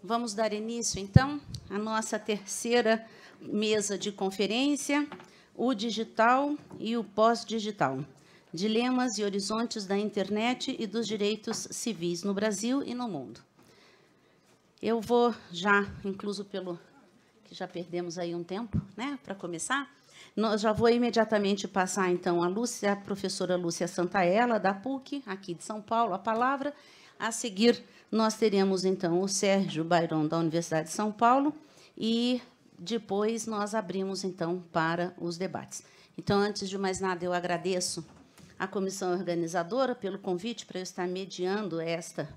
vamos dar início, então, à nossa terceira mesa de conferência, o digital e o pós-digital, dilemas e horizontes da internet e dos direitos civis no Brasil e no mundo. Eu vou já, incluso pelo que já perdemos aí um tempo, né, para começar, já vou imediatamente passar, então, a professora Lúcia Santaella, da PUC, aqui de São Paulo, a palavra. A seguir, nós teremos, então, o Sérgio Bairon, da Universidade de São Paulo, e depois nós abrimos, então, para os debates. Então, antes de mais nada, eu agradeço à comissão organizadora pelo convite para eu estar mediando essa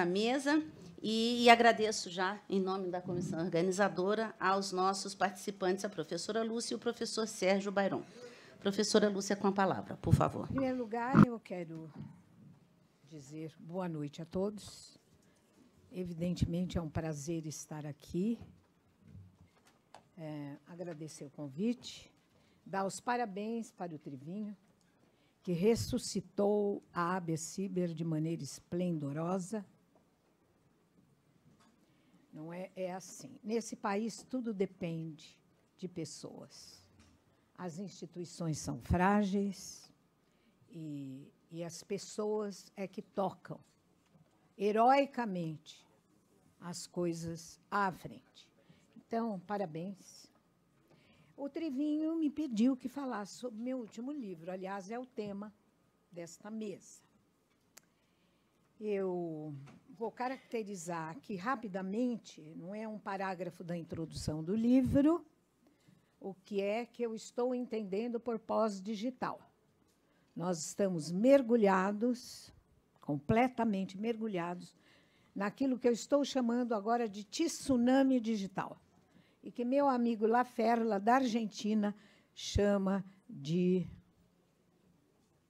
mesa, e agradeço já, em nome da comissão organizadora, aos nossos participantes, a professora Lúcia e o professor Sérgio Bairon. Professora Lúcia, com a palavra, por favor. Em primeiro lugar, eu quero dizer boa noite a todos. Evidentemente, é um prazer estar aqui. Agradecer o convite, dar os parabéns para o Trivinho, que ressuscitou a habeas ciber de maneira esplendorosa. Não é assim. Nesse país, tudo depende de pessoas. As instituições são frágeis e as pessoas é que tocam heroicamente as coisas à frente. Então, parabéns. O Trivinho me pediu que falasse sobre meu último livro. Aliás, é o tema desta mesa. Eu vou caracterizar aqui rapidamente, não é um parágrafo da introdução do livro, o que é que eu estou entendendo por pós-digital. Nós estamos mergulhados, completamente mergulhados, naquilo que eu estou chamando agora de tsunami digital, e que meu amigo Laferla, da Argentina, chama de,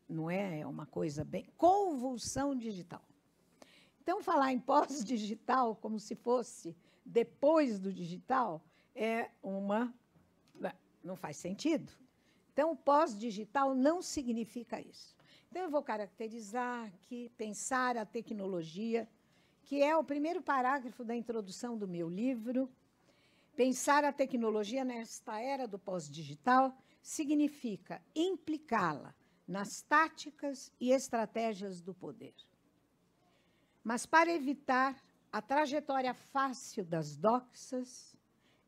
não é uma coisa bem, convulsão digital. Então, falar em pós-digital, como se fosse depois do digital, não faz sentido. Então, o pós-digital não significa isso. Então, eu vou caracterizar aqui, pensar a tecnologia, que é o primeiro parágrafo da introdução do meu livro. Pensar a tecnologia nesta era do pós-digital significa implicá-la nas táticas e estratégias do poder. Mas, para evitar a trajetória fácil das doxas,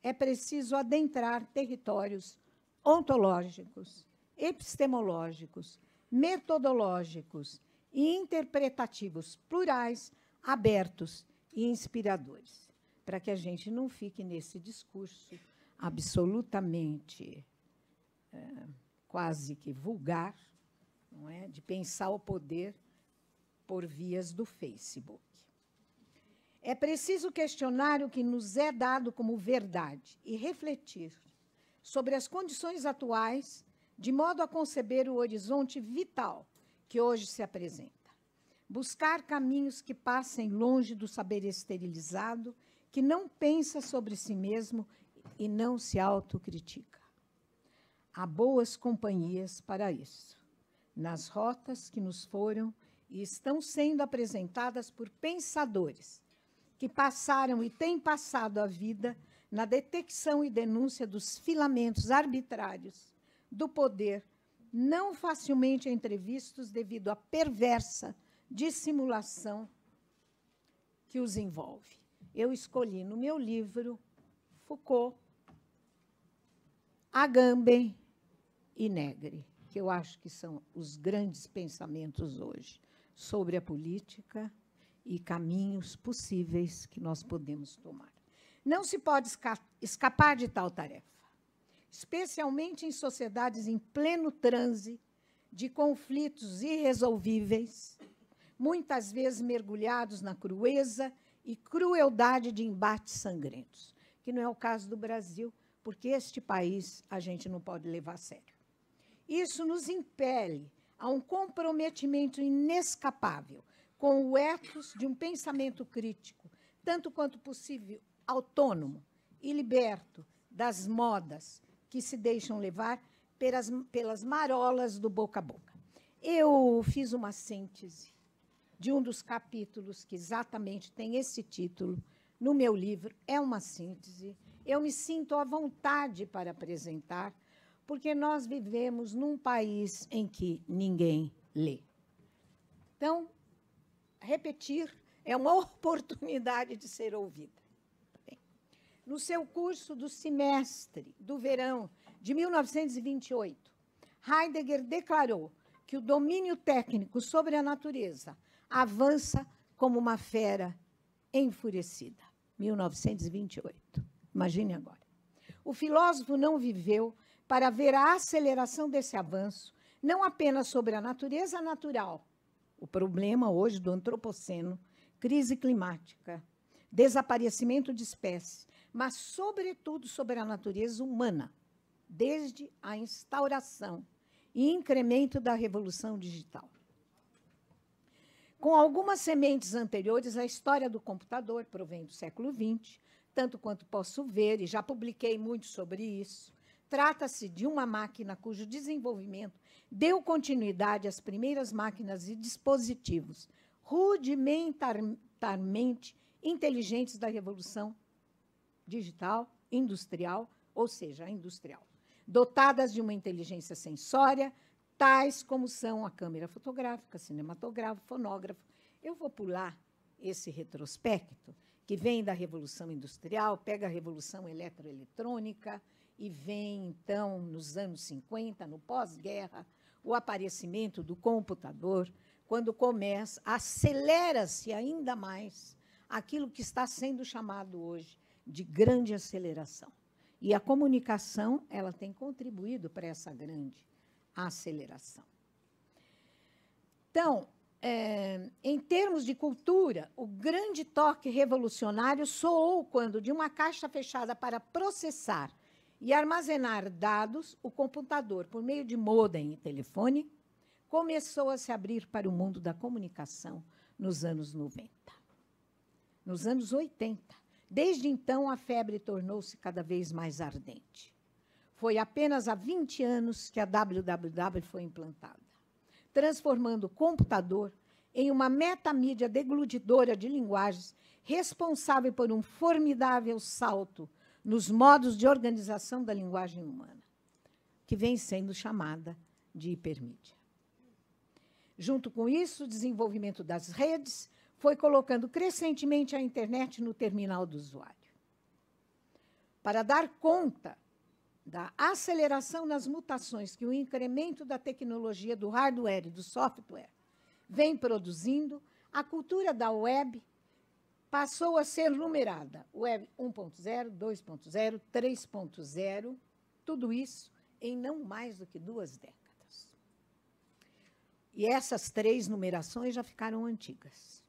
é preciso adentrar territórios ontológicos, epistemológicos, metodológicos e interpretativos plurais, abertos e inspiradores, para que a gente não fique nesse discurso absolutamente quase que vulgar, não é? De pensar o poder por vias do Facebook. É preciso questionar o que nos é dado como verdade e refletir sobre as condições atuais, de modo a conceber o horizonte vital que hoje se apresenta. Buscar caminhos que passem longe do saber esterilizado, que não pensa sobre si mesmo e não se autocritica. Há boas companhias para isso, nas rotas que nos foram e estão sendo apresentadas por pensadores que passaram e têm passado a vida na detecção e denúncia dos filamentos arbitrários do poder, não facilmente entrevistos devido à perversa dissimulação que os envolve. Eu escolhi no meu livro Foucault, Agamben e Negri, que eu acho que são os grandes pensamentos hoje sobre a política e caminhos possíveis que nós podemos tomar. Não se pode escapar de tal tarefa, especialmente em sociedades em pleno transe de conflitos irresolvíveis, muitas vezes mergulhados na crueza e crueldade de embates sangrentos, que não é o caso do Brasil, porque este país a gente não pode levar a sério. Isso nos impele a um comprometimento inescapável com o ethos de um pensamento crítico, tanto quanto possível autônomo e liberto das modas que se deixam levar pelas marolas do boca a boca. Eu fiz uma síntese de um dos capítulos que exatamente tem esse título no meu livro. É uma síntese. Eu me sinto à vontade para apresentar, porque nós vivemos num país em que ninguém lê. Então, repetir é uma oportunidade de ser ouvida. Bem, no seu curso do semestre do verão de 1928, Heidegger declarou que o domínio técnico sobre a natureza avança como uma fera enfurecida. 1928. Imagine agora. O filósofo não viveu para ver a aceleração desse avanço, não apenas sobre a natureza natural, o problema hoje do antropoceno, crise climática, desaparecimento de espécies, mas, sobretudo, sobre a natureza humana, desde a instauração e incremento da revolução digital. Com algumas sementes anteriores, a história do computador provém do século XX, tanto quanto posso ver, e já publiquei muito sobre isso. Trata-se de uma máquina cujo desenvolvimento deu continuidade às primeiras máquinas e dispositivos rudimentarmente inteligentes da revolução digital, industrial, ou seja, a industrial, dotadas de uma inteligência sensória, tais como são a câmera fotográfica, cinematográfico, fonógrafo. Eu vou pular esse retrospecto, que vem da Revolução Industrial, pega a Revolução Eletroeletrônica e vem, então, nos anos 50, no pós-guerra, o aparecimento do computador, quando começa, acelera-se ainda mais aquilo que está sendo chamado hoje de grande aceleração. E a comunicação, ela tem contribuído para essa grande aceleração. Então, em termos de cultura, o grande toque revolucionário soou quando, de uma caixa fechada para processar e armazenar dados, o computador, por meio de modem e telefone, começou a se abrir para o mundo da comunicação nos anos 90. Nos anos 80. Desde então, a febre tornou-se cada vez mais ardente. Foi apenas há 20 anos que a WWW foi implantada, transformando o computador em uma metamídia deglutidora de linguagens, responsável por um formidável salto nos modos de organização da linguagem humana, que vem sendo chamada de hipermídia. Junto com isso, o desenvolvimento das redes foi colocando crescentemente a internet no terminal do usuário. Para dar conta da aceleração nas mutações que o incremento da tecnologia do hardware e do software vem produzindo, a cultura da web passou a ser numerada. Web 1.0, 2.0, 3.0, tudo isso em não mais do que 2 décadas. E essas 3 numerações já ficaram antigas.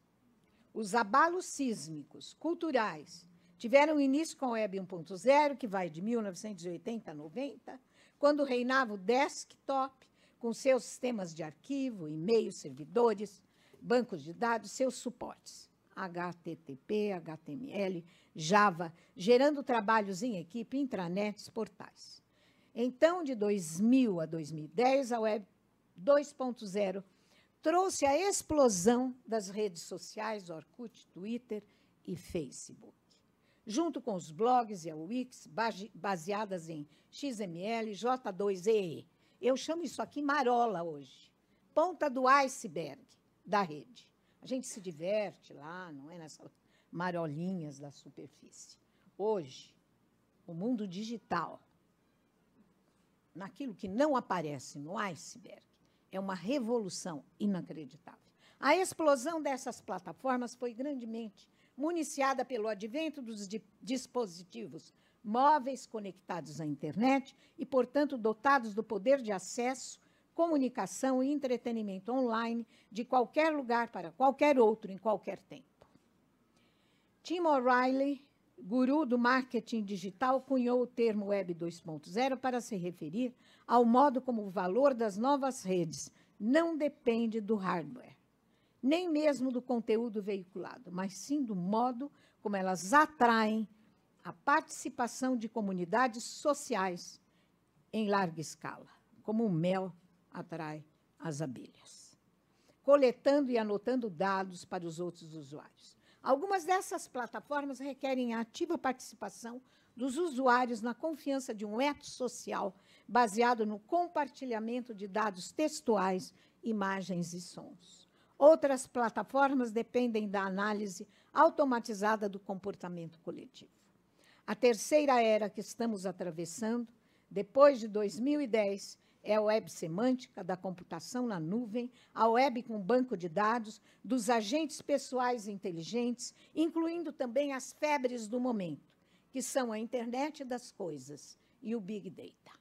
Os abalos sísmicos culturais tiveram início com a Web 1.0, que vai de 1980 a 90, quando reinava o desktop, com seus sistemas de arquivo, e-mails, servidores, bancos de dados, seus suportes, HTTP, HTML, Java, gerando trabalhos em equipe, intranets, portais. Então, de 2000 a 2010, a Web 2.0 trouxe a explosão das redes sociais, Orkut, Twitter e Facebook, junto com os blogs e a Wix, baseadas em XML, J2EE. Eu chamo isso aqui marola hoje, ponta do iceberg da rede. A gente se diverte lá, não é, nessas marolinhas da superfície. Hoje, o mundo digital, naquilo que não aparece no iceberg, é uma revolução inacreditável. A explosão dessas plataformas foi grandemente municiada pelo advento dos dispositivos móveis conectados à internet e, portanto, dotados do poder de acesso, comunicação e entretenimento online de qualquer lugar para qualquer outro, em qualquer tempo. Tim O'Reilly, guru do marketing digital, cunhou o termo Web 2.0 para se referir ao modo como o valor das novas redes não depende do hardware, nem mesmo do conteúdo veiculado, mas sim do modo como elas atraem a participação de comunidades sociais em larga escala, como o mel atrai as abelhas. coletando e anotando dados para os outros usuários. Algumas dessas plataformas requerem a ativa participação dos usuários na confiança de um ethos social baseado no compartilhamento de dados textuais, imagens e sons. Outras plataformas dependem da análise automatizada do comportamento coletivo. A terceira era que estamos atravessando, depois de 2010, é a web semântica, da computação na nuvem, a web com banco de dados, dos agentes pessoais inteligentes, incluindo também as febres do momento, que são a internet das coisas e o Big Data.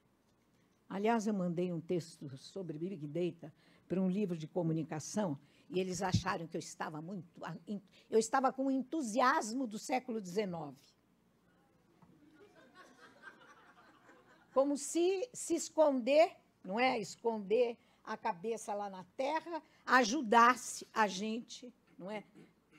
Aliás, eu mandei um texto sobre Big Data para um livro de comunicação, e eles acharam que eu estava com o entusiasmo do século XIX. Como se esconder, não é? Esconder a cabeça lá na terra ajudasse a gente, não é?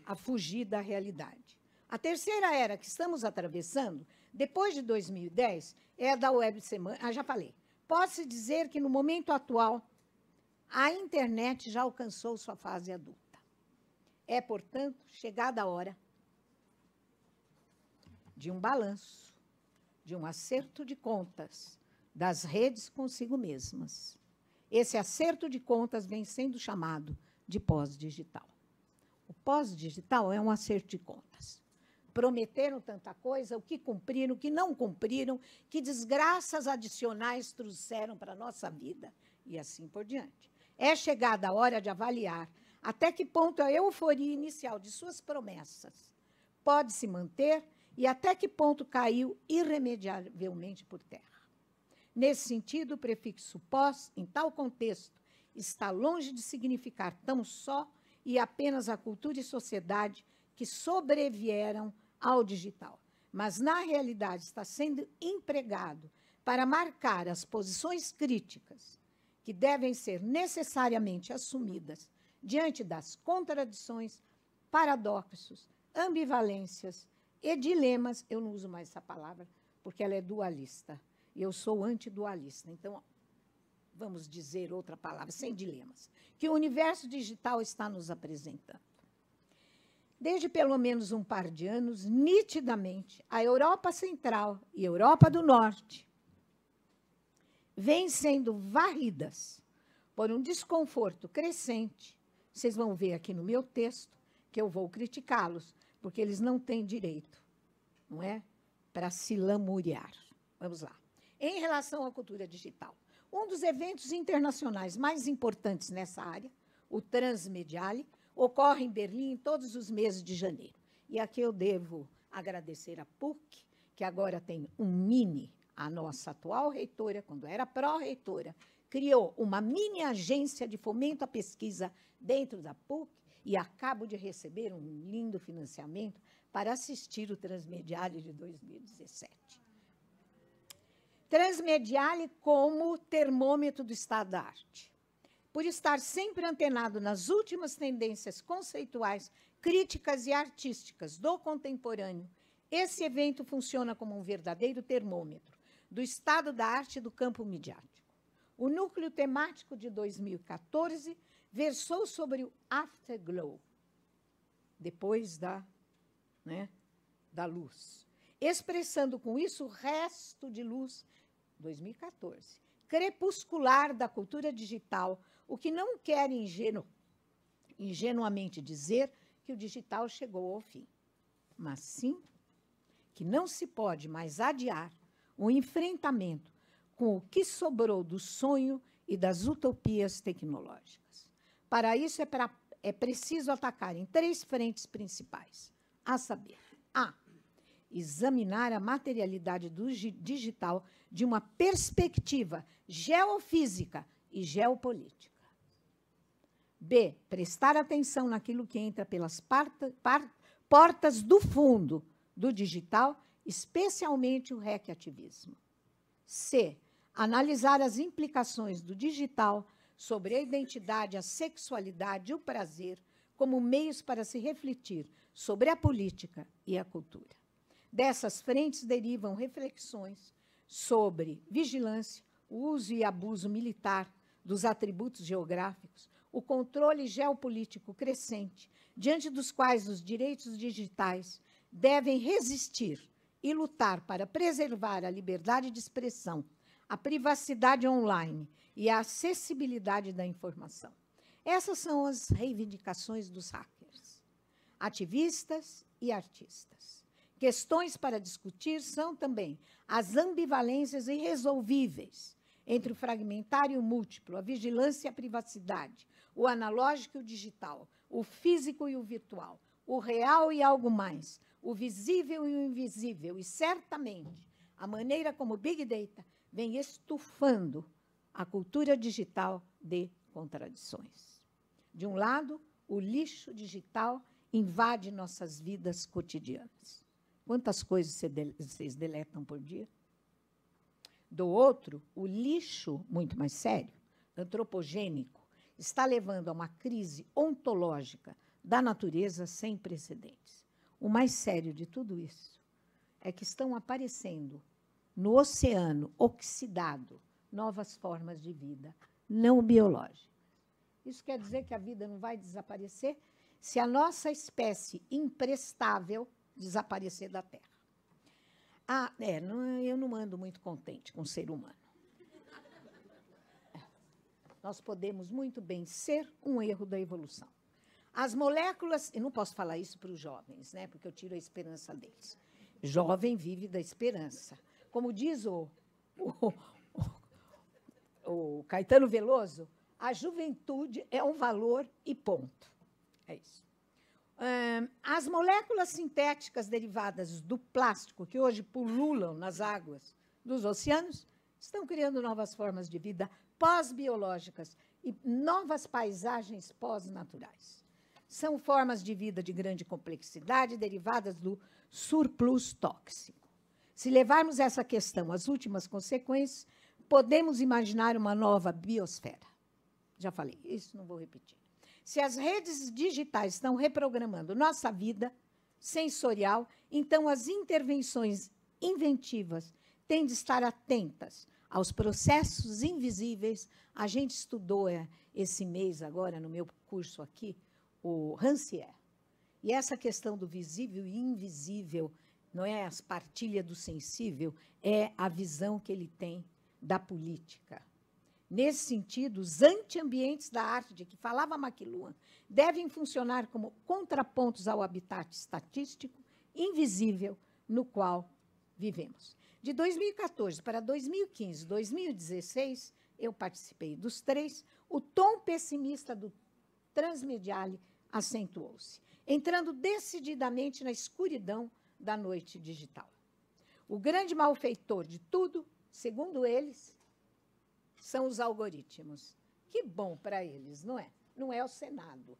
A fugir da realidade. A terceira era que estamos atravessando, depois de 2010, é a da web semântica. Já falei. Pode-se dizer que, no momento atual, a internet já alcançou sua fase adulta. É, portanto, chegada a hora de um balanço, de um acerto de contas das redes consigo mesmas. Esse acerto de contas vem sendo chamado de pós-digital. O pós-digital é um acerto de contas. Prometeram tanta coisa, o que cumpriram, o que não cumpriram, que desgraças adicionais trouxeram para a nossa vida, e assim por diante. É chegada a hora de avaliar até que ponto a euforia inicial de suas promessas pode se manter e até que ponto caiu irremediavelmente por terra. Nesse sentido, o prefixo pós, em tal contexto, está longe de significar tão só e apenas a cultura e sociedade que sobrevieram ao digital, mas, na realidade, está sendo empregado para marcar as posições críticas que devem ser necessariamente assumidas diante das contradições, paradoxos, ambivalências e dilemas. Eu não uso mais essa palavra, porque ela é dualista. E eu sou antidualista. Então, vamos dizer outra palavra, sem dilemas, que o universo digital está nos apresentando. Desde pelo menos um par de anos, nitidamente, a Europa Central e a Europa do Norte vêm sendo varridas por um desconforto crescente. Vocês vão ver aqui no meu texto que eu vou criticá-los, porque eles não têm direito, não é, para se lamuriar. Vamos lá. Em relação à cultura digital, um dos eventos internacionais mais importantes nessa área, o Transmediale, ocorre em Berlim em todos os meses de janeiro. E aqui eu devo agradecer a PUC, que agora tem um mini. A nossa atual reitora, quando era pró-reitora, criou uma mini agência de fomento à pesquisa dentro da PUC e acabo de receber um lindo financiamento para assistir o Transmediale de 2017. Transmediale como termômetro do estado da arte. Por estar sempre antenado nas últimas tendências conceituais, críticas e artísticas do contemporâneo, esse evento funciona como um verdadeiro termômetro do estado da arte e do campo midiático. O núcleo temático de 2014 versou sobre o afterglow, depois da luz, expressando com isso o resto de luz, 2014, crepuscular da cultura digital, o que não quer ingenuamente dizer que o digital chegou ao fim, mas sim que não se pode mais adiar o enfrentamento com o que sobrou do sonho e das utopias tecnológicas. Para isso, é preciso atacar em 3 frentes principais, a saber, a. Examinar a materialidade do digital de uma perspectiva geofísica e geopolítica. B. Prestar atenção naquilo que entra pelas portas do fundo do digital, especialmente o hackativismo. C. Analisar as implicações do digital sobre a identidade, a sexualidade e o prazer como meios para se refletir sobre a política e a cultura. Dessas frentes derivam reflexões sobre vigilância, o uso e abuso militar dos atributos geográficos, o controle geopolítico crescente, diante dos quais os direitos digitais devem resistir e lutar para preservar a liberdade de expressão, a privacidade online e a acessibilidade da informação. Essas são as reivindicações dos hackers, ativistas e artistas. Questões para discutir são também as ambivalências irresolvíveis entre o fragmentário e o múltiplo, a vigilância e a privacidade, o analógico e o digital, o físico e o virtual, o real e algo mais, o visível e o invisível, e, certamente, a maneira como o Big Data vem estufando a cultura digital de contradições. De um lado, o lixo digital invade nossas vidas cotidianas. Quantas coisas vocês deletam por dia? Do outro, o lixo, muito mais sério, antropogênico, está levando a uma crise ontológica da natureza sem precedentes. O mais sério de tudo isso é que estão aparecendo no oceano oxidado novas formas de vida não biológicas. Isso quer dizer que a vida não vai desaparecer se a nossa espécie imprestável desaparecer da Terra. Eu não ando muito contente com o ser humano. Nós podemos muito bem ser um erro da evolução. As moléculas, eu não posso falar isso para os jovens, né, porque eu tiro a esperança deles. Jovem vive da esperança. Como diz o Caetano Veloso, a juventude é um valor e ponto. É isso. As moléculas sintéticas derivadas do plástico, que hoje pululam nas águas dos oceanos, estão criando novas formas de vida pós-biológicas e novas paisagens pós-naturais. São formas de vida de grande complexidade derivadas do surplus tóxico. Se levarmos essa questão às últimas consequências, podemos imaginar uma nova biosfera. Já falei, isso não vou repetir. Se as redes digitais estão reprogramando nossa vida sensorial, então as intervenções inventivas têm de estar atentas aos processos invisíveis. A gente estudou esse mês, agora, no meu curso aqui, o Rancière. E essa questão do visível e invisível, não é as partilhas do sensível, é a visão que ele tem da política. Nesse sentido, os antiambientes da arte, de que falava McLuhan, devem funcionar como contrapontos ao habitat estatístico invisível no qual vivemos. De 2014 para 2015, 2016, eu participei dos três, o tom pessimista do Transmediale acentuou-se, entrando decididamente na escuridão da noite digital. O grande malfeitor de tudo, segundo eles, são os algoritmos. Que bom para eles, não é? Não é o Senado.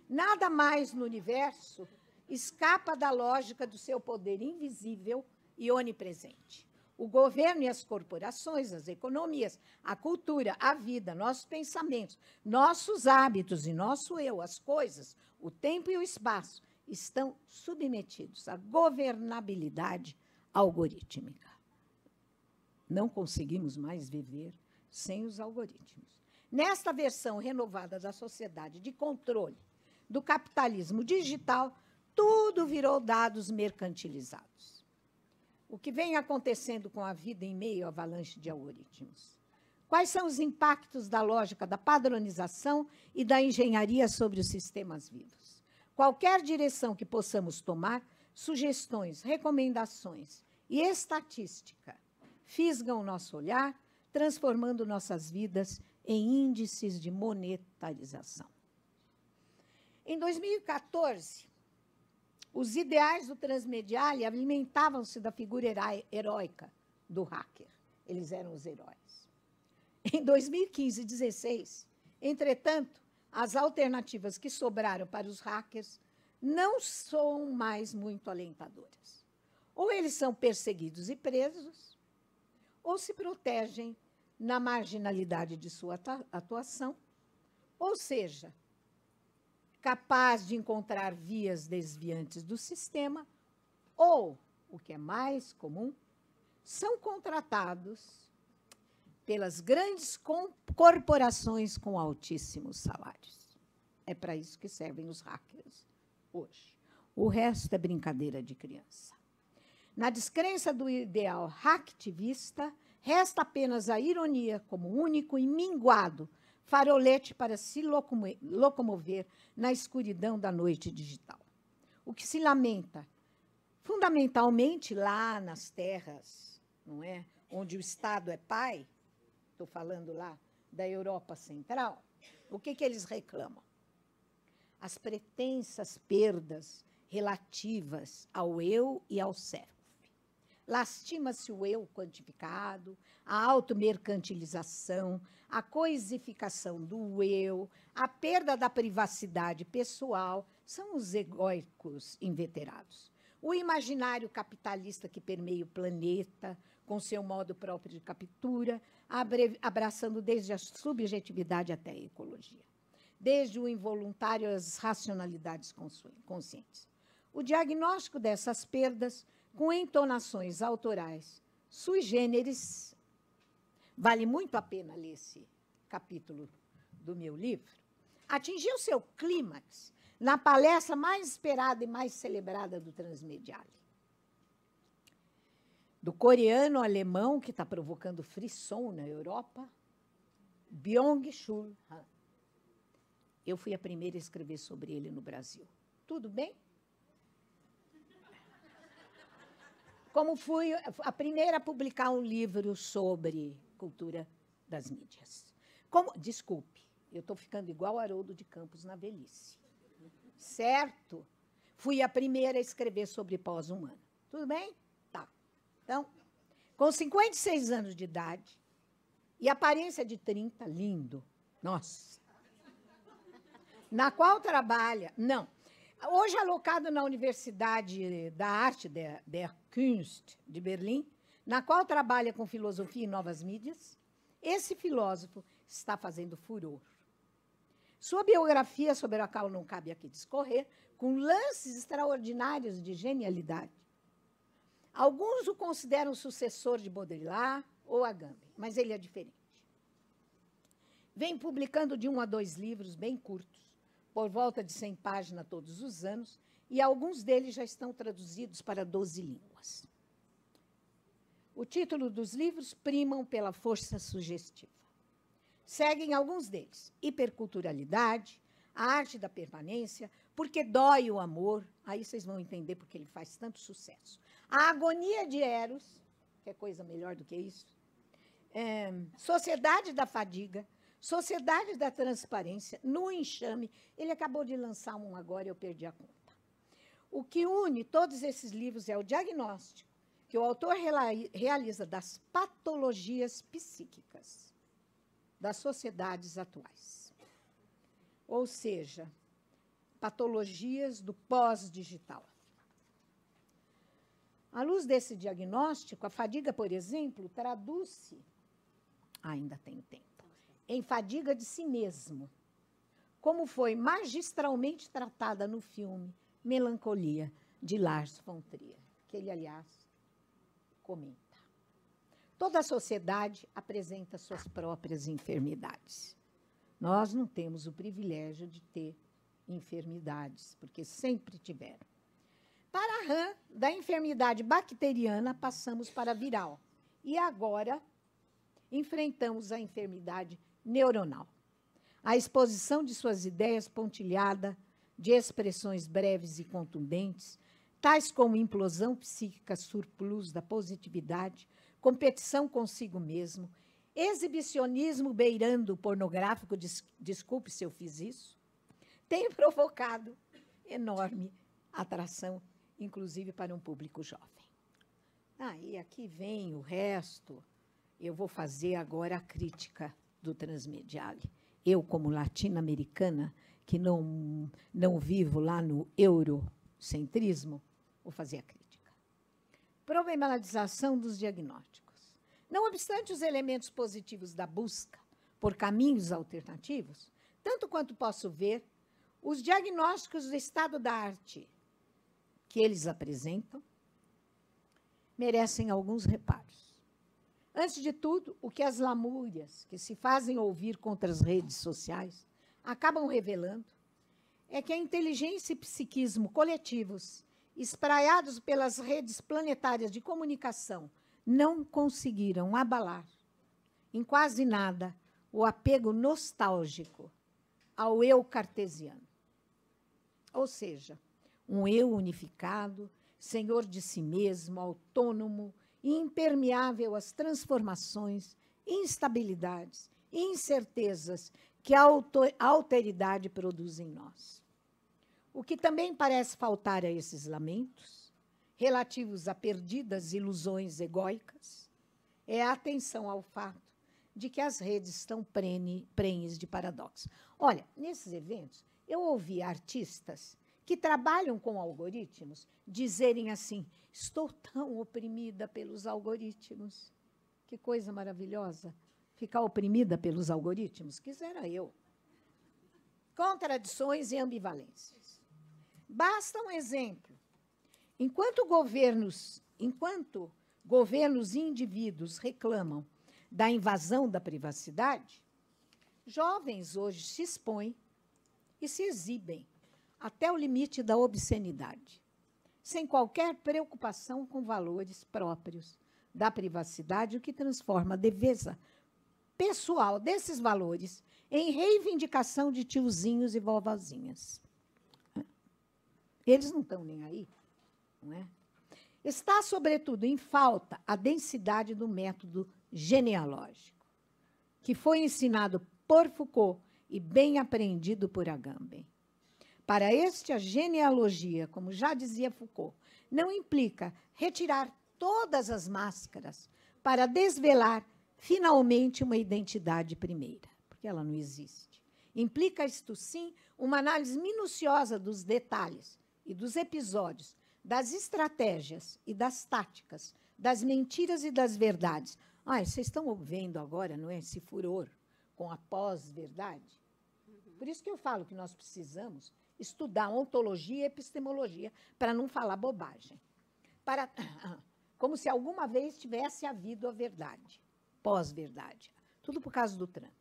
Nada mais no universo escapa da lógica do seu poder invisível e onipresente. O governo e as corporações, as economias, a cultura, a vida, nossos pensamentos, nossos hábitos e nosso eu, as coisas, o tempo e o espaço, estão submetidos à governabilidade algorítmica. Não conseguimos mais viver sem os algoritmos. Nesta versão renovada da sociedade de controle do capitalismo digital, tudo virou dados mercantilizados. O que vem acontecendo com a vida em meio à avalanche de algoritmos? Quais são os impactos da lógica da padronização e da engenharia sobre os sistemas vivos? Qualquer direção que possamos tomar, sugestões, recomendações e estatística fisgam o nosso olhar, transformando nossas vidas em índices de monetarização. Em 2014, os ideais do Transmediale alimentavam-se da figura heróica do hacker. Eles eram os heróis. Em 2015 e 2016, entretanto, as alternativas que sobraram para os hackers não são mais muito alentadoras. Ou eles são perseguidos e presos, ou se protegem na marginalidade de sua atuação, ou seja, capaz de encontrar vias desviantes do sistema, ou, o que é mais comum, são contratados pelas grandes corporações com altíssimos salários. É para isso que servem os hackers hoje. O resto é brincadeira de criança. Na descrença do ideal hacktivista, resta apenas a ironia como único e minguado farolete para se locomover na escuridão da noite digital. O que se lamenta, fundamentalmente lá nas terras, não é, onde o Estado é pai, estou falando lá da Europa Central, o que eles reclamam? As pretensas perdas relativas ao eu e ao self. Lastima-se o eu quantificado, a automercantilização, a coisificação do eu, a perda da privacidade pessoal, são os egóicos inveterados. O imaginário capitalista que permeia o planeta, com seu modo próprio de captura, abraçando desde a subjetividade até a ecologia, desde o involuntário às racionalidades conscientes. O diagnóstico dessas perdas, com entonações autorais sui generis, vale muito a pena ler esse capítulo do meu livro, atingiu seu clímax na palestra mais esperada e mais celebrada do Transmediale. Do coreano-alemão, que está provocando frisson na Europa, Byung-Chul Han. Eu fui a primeira a escrever sobre ele no Brasil. Tudo bem? Como fui a primeira a publicar um livro sobre cultura das mídias. Desculpe, eu estou ficando igual Haroldo de Campos na velhice. Certo? Fui a primeira a escrever sobre pós-humano. Tudo bem? Tá. Então, com 56 anos de idade e aparência de 30, lindo. Nossa. Na qual trabalha... Não. Hoje alocado na Universidade da Arte der Kunst de Berlim, na qual trabalha com filosofia e novas mídias, esse filósofo está fazendo furor. Sua biografia, sobre a qual não cabe aqui discorrer, com lances extraordinários de genialidade. Alguns o consideram sucessor de Baudrillard ou Agamben, mas ele é diferente. Vem publicando de 1 a 2 livros bem curtos, por volta de 100 páginas todos os anos, e alguns deles já estão traduzidos para 12 línguas. O título dos livros primam pela força sugestiva. Seguem alguns deles: Hiperculturalidade, A Arte da Permanência, Porque Dói o Amor, aí vocês vão entender porque ele faz tanto sucesso. A Agonia de Eros, que é coisa melhor do que isso, Sociedade da Fadiga, Sociedade da Transparência, No Enxame. Ele acabou de lançar um agora e eu perdi a conta. O que une todos esses livros é o diagnóstico que o autor realiza das patologias psíquicas das sociedades atuais. Ou seja, patologias do pós-digital. À luz desse diagnóstico, a fadiga, por exemplo, traduz-se, ainda tenho tempo, em fadiga de si mesmo, como foi magistralmente tratada no filme Melancolia, de Lars von Trier, que ele, aliás, comenta. Toda a sociedade apresenta suas próprias enfermidades. Nós não temos o privilégio de ter enfermidades, porque sempre tiveram. Para Han, da enfermidade bacteriana, passamos para a viral. E agora enfrentamos a enfermidade neuronal. A exposição de suas ideias pontilhada de expressões breves e contundentes, tais como implosão psíquica surplus da positividade, competição consigo mesmo, exibicionismo beirando o pornográfico, desculpe se eu fiz isso, tem provocado enorme atração, inclusive para um público jovem. E aqui vem o resto. Eu vou fazer agora a crítica do Transmediale. Eu, como latino-americana, que não vivo lá no eurocentrismo, vou fazer a crítica. Problematização dos diagnósticos. Não obstante os elementos positivos da busca por caminhos alternativos, tanto quanto posso ver, os diagnósticos do estado da arte que eles apresentam merecem alguns reparos. Antes de tudo, o que as lamúrias que se fazem ouvir contra as redes sociais acabam revelando é que a inteligência e psiquismo coletivos, espraiados pelas redes planetárias de comunicação, não conseguiram abalar, em quase nada, o apego nostálgico ao eu cartesiano. Ou seja, um eu unificado, senhor de si mesmo, autônomo e impermeável às transformações, instabilidades e incertezas que a alteridade produz em nós. O que também parece faltar a esses lamentos, relativos a perdidas ilusões egóicas, é a atenção ao fato de que as redes estão prenhes de paradoxos. Olha, nesses eventos, eu ouvi artistas que trabalham com algoritmos dizerem assim: estou tão oprimida pelos algoritmos. Que coisa maravilhosa, ficar oprimida pelos algoritmos. Quisera eu. Contradições e ambivalências. Basta um exemplo. Enquanto governos e indivíduos reclamam da invasão da privacidade, jovens hoje se expõem e se exibem até o limite da obscenidade, sem qualquer preocupação com valores próprios da privacidade, o que transforma a defesa pessoal desses valores em reivindicação de tiozinhos e vovozinhas. Eles não estão nem aí, não é? Está, sobretudo, em falta a densidade do método genealógico, que foi ensinado por Foucault e bem aprendido por Agamben. Para este, a genealogia, como já dizia Foucault, não implica retirar todas as máscaras para desvelar, finalmente, uma identidade primeira, porque ela não existe. Implica, isto sim, uma análise minuciosa dos detalhes e dos episódios, das estratégias e das táticas, das mentiras e das verdades. Vocês estão vendo agora, não é, esse furor com a pós-verdade? Por isso que eu falo que nós precisamos estudar ontologia e epistemologia para não falar bobagem. Como se alguma vez tivesse havido a verdade, pós-verdade. Tudo por causa do Trump.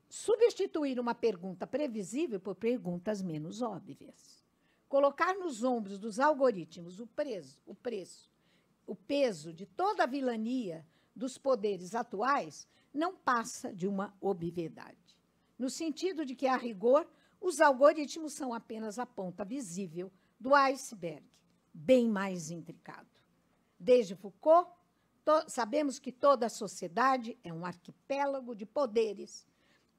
Substituir uma pergunta previsível por perguntas menos óbvias. Colocar nos ombros dos algoritmos o peso de toda a vilania dos poderes atuais não passa de uma obviedade, no sentido de que, a rigor, os algoritmos são apenas a ponta visível do iceberg, bem mais intricado. Desde Foucault, sabemos que toda a sociedade é um arquipélago de poderes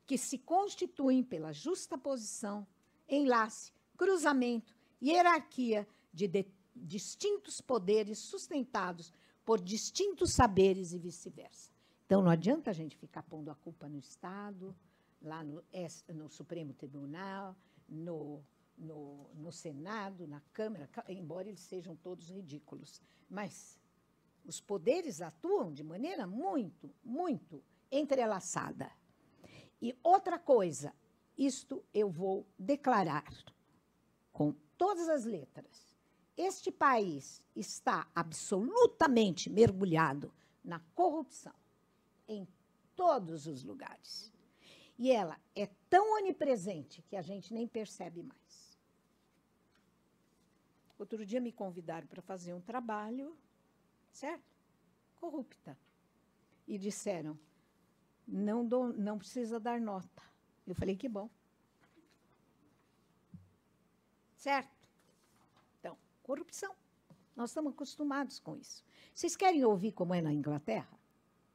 que se constituem pela justaposição, enlace, cruzamento e hierarquia de distintos poderes sustentados por distintos saberes e vice-versa. Então, não adianta a gente ficar pondo a culpa no Estado, lá no Supremo Tribunal, no Senado, na Câmara, embora eles sejam todos ridículos. Mas os poderes atuam de maneira muito, muito entrelaçada. E outra coisa, isto eu vou declarar com todas as letras. Este país está absolutamente mergulhado na corrupção, em todos os lugares. E ela é tão onipresente que a gente nem percebe mais. Outro dia me convidaram para fazer um trabalho, certo? Corrupta. E disseram, não precisa dar nota. Eu falei, que bom. Certo? Então, corrupção. Nós estamos acostumados com isso. Vocês querem ouvir como é na Inglaterra?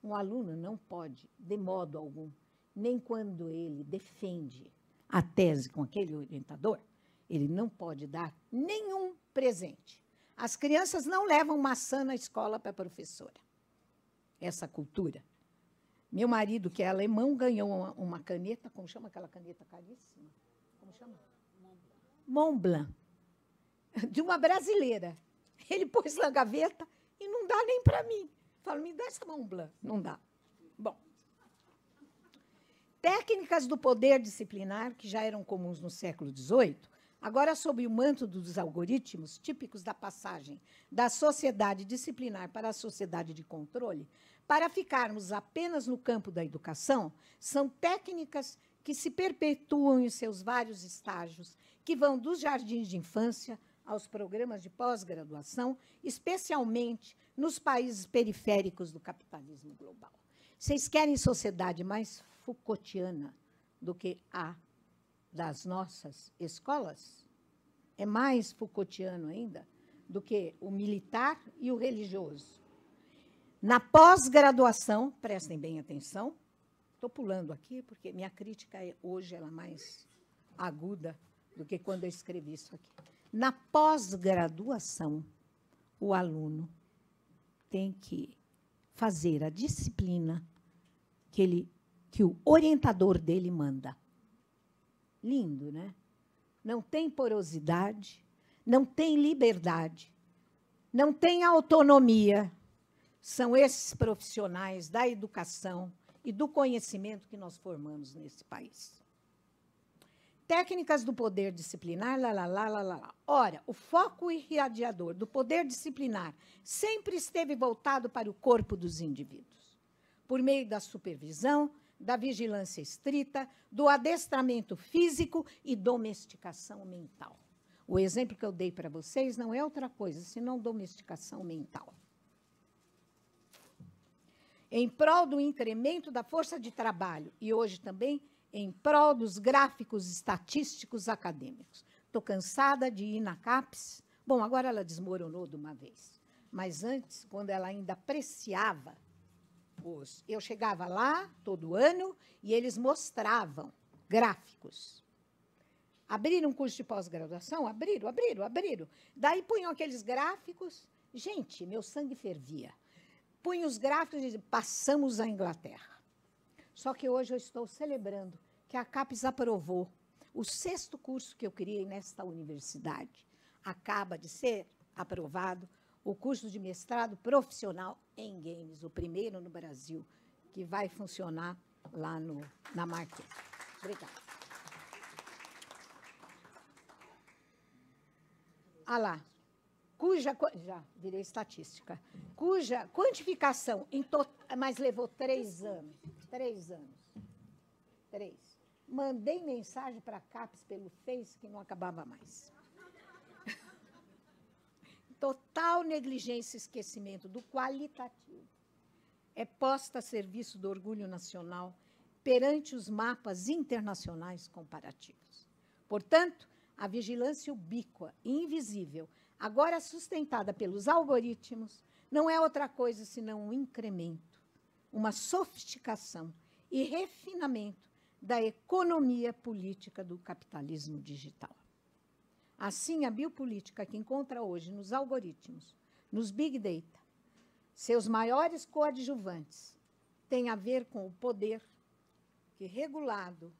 Um aluno não pode, de modo algum, nem quando ele defende a tese com aquele orientador, ele não pode dar nenhum presente. As crianças não levam maçã na escola para a professora. Essa cultura. Meu marido, que é alemão, ganhou uma caneta, como chama aquela caneta caríssima? Como chama? Mont Blanc, de uma brasileira. Ele pôs na gaveta e não dá nem para mim. Falo, me dá essa Mont Blanc. Não dá. Bom. Técnicas do poder disciplinar, que já eram comuns no século XVIII, Agora, sob o manto dos algoritmos, típicos da passagem da sociedade disciplinar para a sociedade de controle, para ficarmos apenas no campo da educação, são técnicas que se perpetuam em seus vários estágios, que vão dos jardins de infância aos programas de pós-graduação, especialmente nos países periféricos do capitalismo global. Vocês querem sociedade mais Foucaultiana do que a das nossas escolas? É mais Foucaultiano ainda do que o militar e o religioso. Na pós-graduação, prestem bem atenção, estou pulando aqui, porque minha crítica hoje ela é mais aguda do que quando eu escrevi isso aqui. Na pós-graduação, o aluno tem que fazer a disciplina que o orientador dele manda. Lindo, né? Não tem porosidade, não tem liberdade, não tem autonomia. São esses profissionais da educação e do conhecimento que nós formamos nesse país. Técnicas do poder disciplinar, Ora, o foco irradiador do poder disciplinar sempre esteve voltado para o corpo dos indivíduos, por meio da supervisão, da vigilância estrita, do adestramento físico e domesticação mental. O exemplo que eu dei para vocês não é outra coisa, senão domesticação mental. Em prol do incremento da força de trabalho e hoje também em prol dos gráficos estatísticos acadêmicos. Estou cansada de ir na CAPES. Bom, agora ela desmoronou de uma vez. Mas antes, quando ela ainda apreciava eu chegava lá todo ano e eles mostravam gráficos. Abriram um curso de pós-graduação? Abriram. Daí punham aqueles gráficos. Gente, meu sangue fervia. Punham os gráficos e diziam, passamos a Inglaterra. Só que hoje eu estou celebrando que a CAPES aprovou o 6º curso que eu criei nesta universidade. Acaba de ser aprovado o curso de mestrado profissional em games, o primeiro no Brasil, que vai funcionar lá na Marquês. Obrigada. Ah lá, já virei estatística, cuja quantificação, mas levou 3 anos. 3 anos. 3. Mandei mensagem para a CAPES pelo Face que não acabava mais. Total negligência e esquecimento do qualitativo é posta a serviço do orgulho nacional perante os mapas internacionais comparativos. Portanto, a vigilância ubíqua e invisível, agora sustentada pelos algoritmos, não é outra coisa senão um incremento, uma sofisticação e refinamento da economia política do capitalismo digital. Assim, a biopolítica que encontra hoje nos algoritmos, nos big data, seus maiores coadjuvantes, tem a ver com o poder que, regulado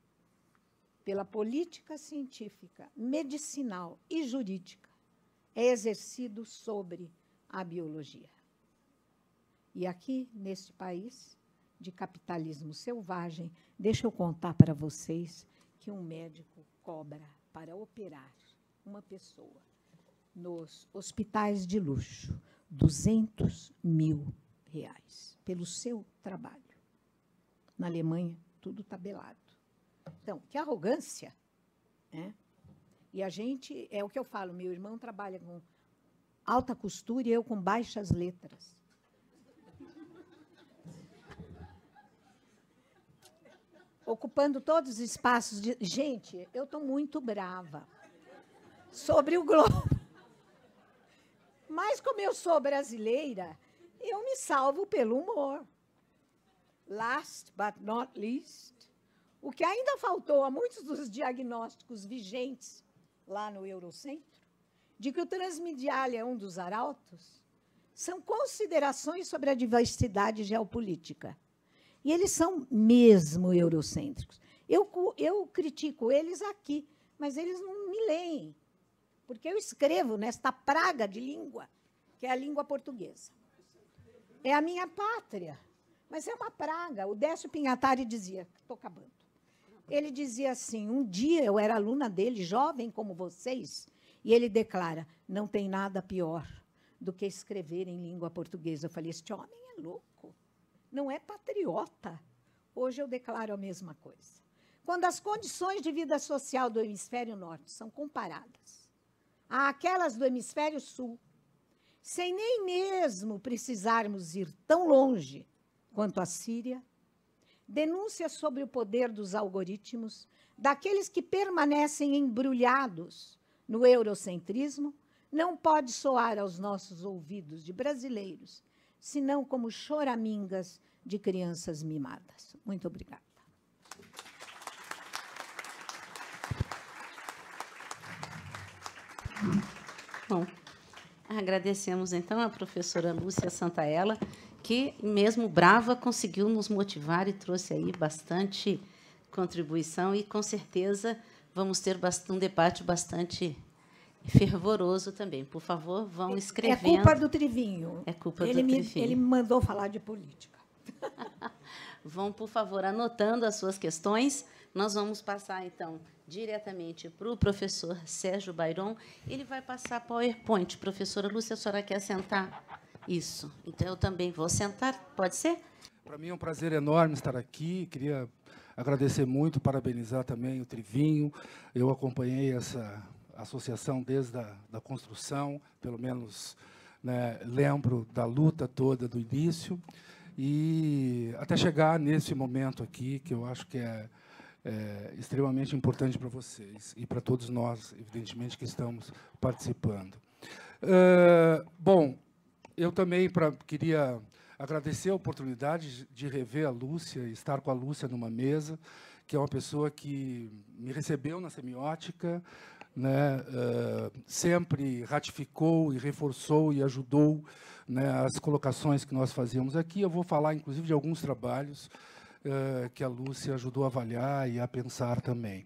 pela política científica, medicinal e jurídica, é exercido sobre a biologia. E aqui, neste país de capitalismo selvagem, deixa eu contar para vocês que um médico cobra para operar uma pessoa nos hospitais de luxo, R$200 mil pelo seu trabalho. Na Alemanha, tudo tabelado. Então, que arrogância, né? E a gente, é o que eu falo, meu irmão trabalha com alta costura e eu com baixas letras. Ocupando todos os espaços de... Gente, eu estou muito brava sobre o Globo. Mas, como eu sou brasileira, eu me salvo pelo humor. Last but not least, o que ainda faltou a muitos dos diagnósticos vigentes lá no Eurocentro, de que o transmedial é um dos arautos, são considerações sobre a diversidade geopolítica. E eles são mesmo eurocêntricos. Eu critico eles aqui, mas eles não me leem, porque eu escrevo nesta praga de língua, que é a língua portuguesa. É a minha pátria, mas é uma praga. O Décio Pinhatari dizia, estou acabando, Ele dizia assim, um dia eu era aluna dele, jovem como vocês, e ele declara, não tem nada pior do que escrever em língua portuguesa. Eu falei, este homem é louco, não é patriota. Hoje eu declaro a mesma coisa. Quando as condições de vida social do hemisfério norte são comparadas àquelas do hemisfério sul, sem nem mesmo precisarmos ir tão longe quanto a Síria, denúncias sobre o poder dos algoritmos, daqueles que permanecem embrulhados no eurocentrismo, não pode soar aos nossos ouvidos de brasileiros, senão como choramingas de crianças mimadas. Muito obrigada. Bom, agradecemos, então, a professora Lúcia Santaella, que, mesmo brava, conseguiu nos motivar e trouxe aí bastante contribuição, e, com certeza, vamos ter um debate bastante fervoroso também. Por favor, vão escrevendo. É culpa do Trivinho. É culpa do Trivinho. Ele me mandou falar de política. Vão, por favor, anotando as suas questões. Nós vamos passar, então, diretamente para o professor Sérgio Bairon. Ele vai passar PowerPoint. Professora Lúcia, a senhora quer sentar? Isso. Então, eu também vou sentar. Pode ser? Para mim é um prazer enorme estar aqui. Queria agradecer muito, parabenizar também o Trivinho. Eu acompanhei essa associação desde a construção, pelo menos, né, lembro da luta toda do início, e até chegar nesse momento aqui, que eu acho que é extremamente importante para vocês e para todos nós, evidentemente, que estamos participando. Bom, eu também queria agradecer a oportunidade de rever a Lúcia, estar com a Lúcia numa mesa, que é uma pessoa que me recebeu na semiótica, né, sempre ratificou e reforçou e ajudou, né, as colocações que nós fazíamos aqui. Eu vou falar, inclusive, de alguns trabalhos que a Lúcia ajudou a avaliar e a pensar também.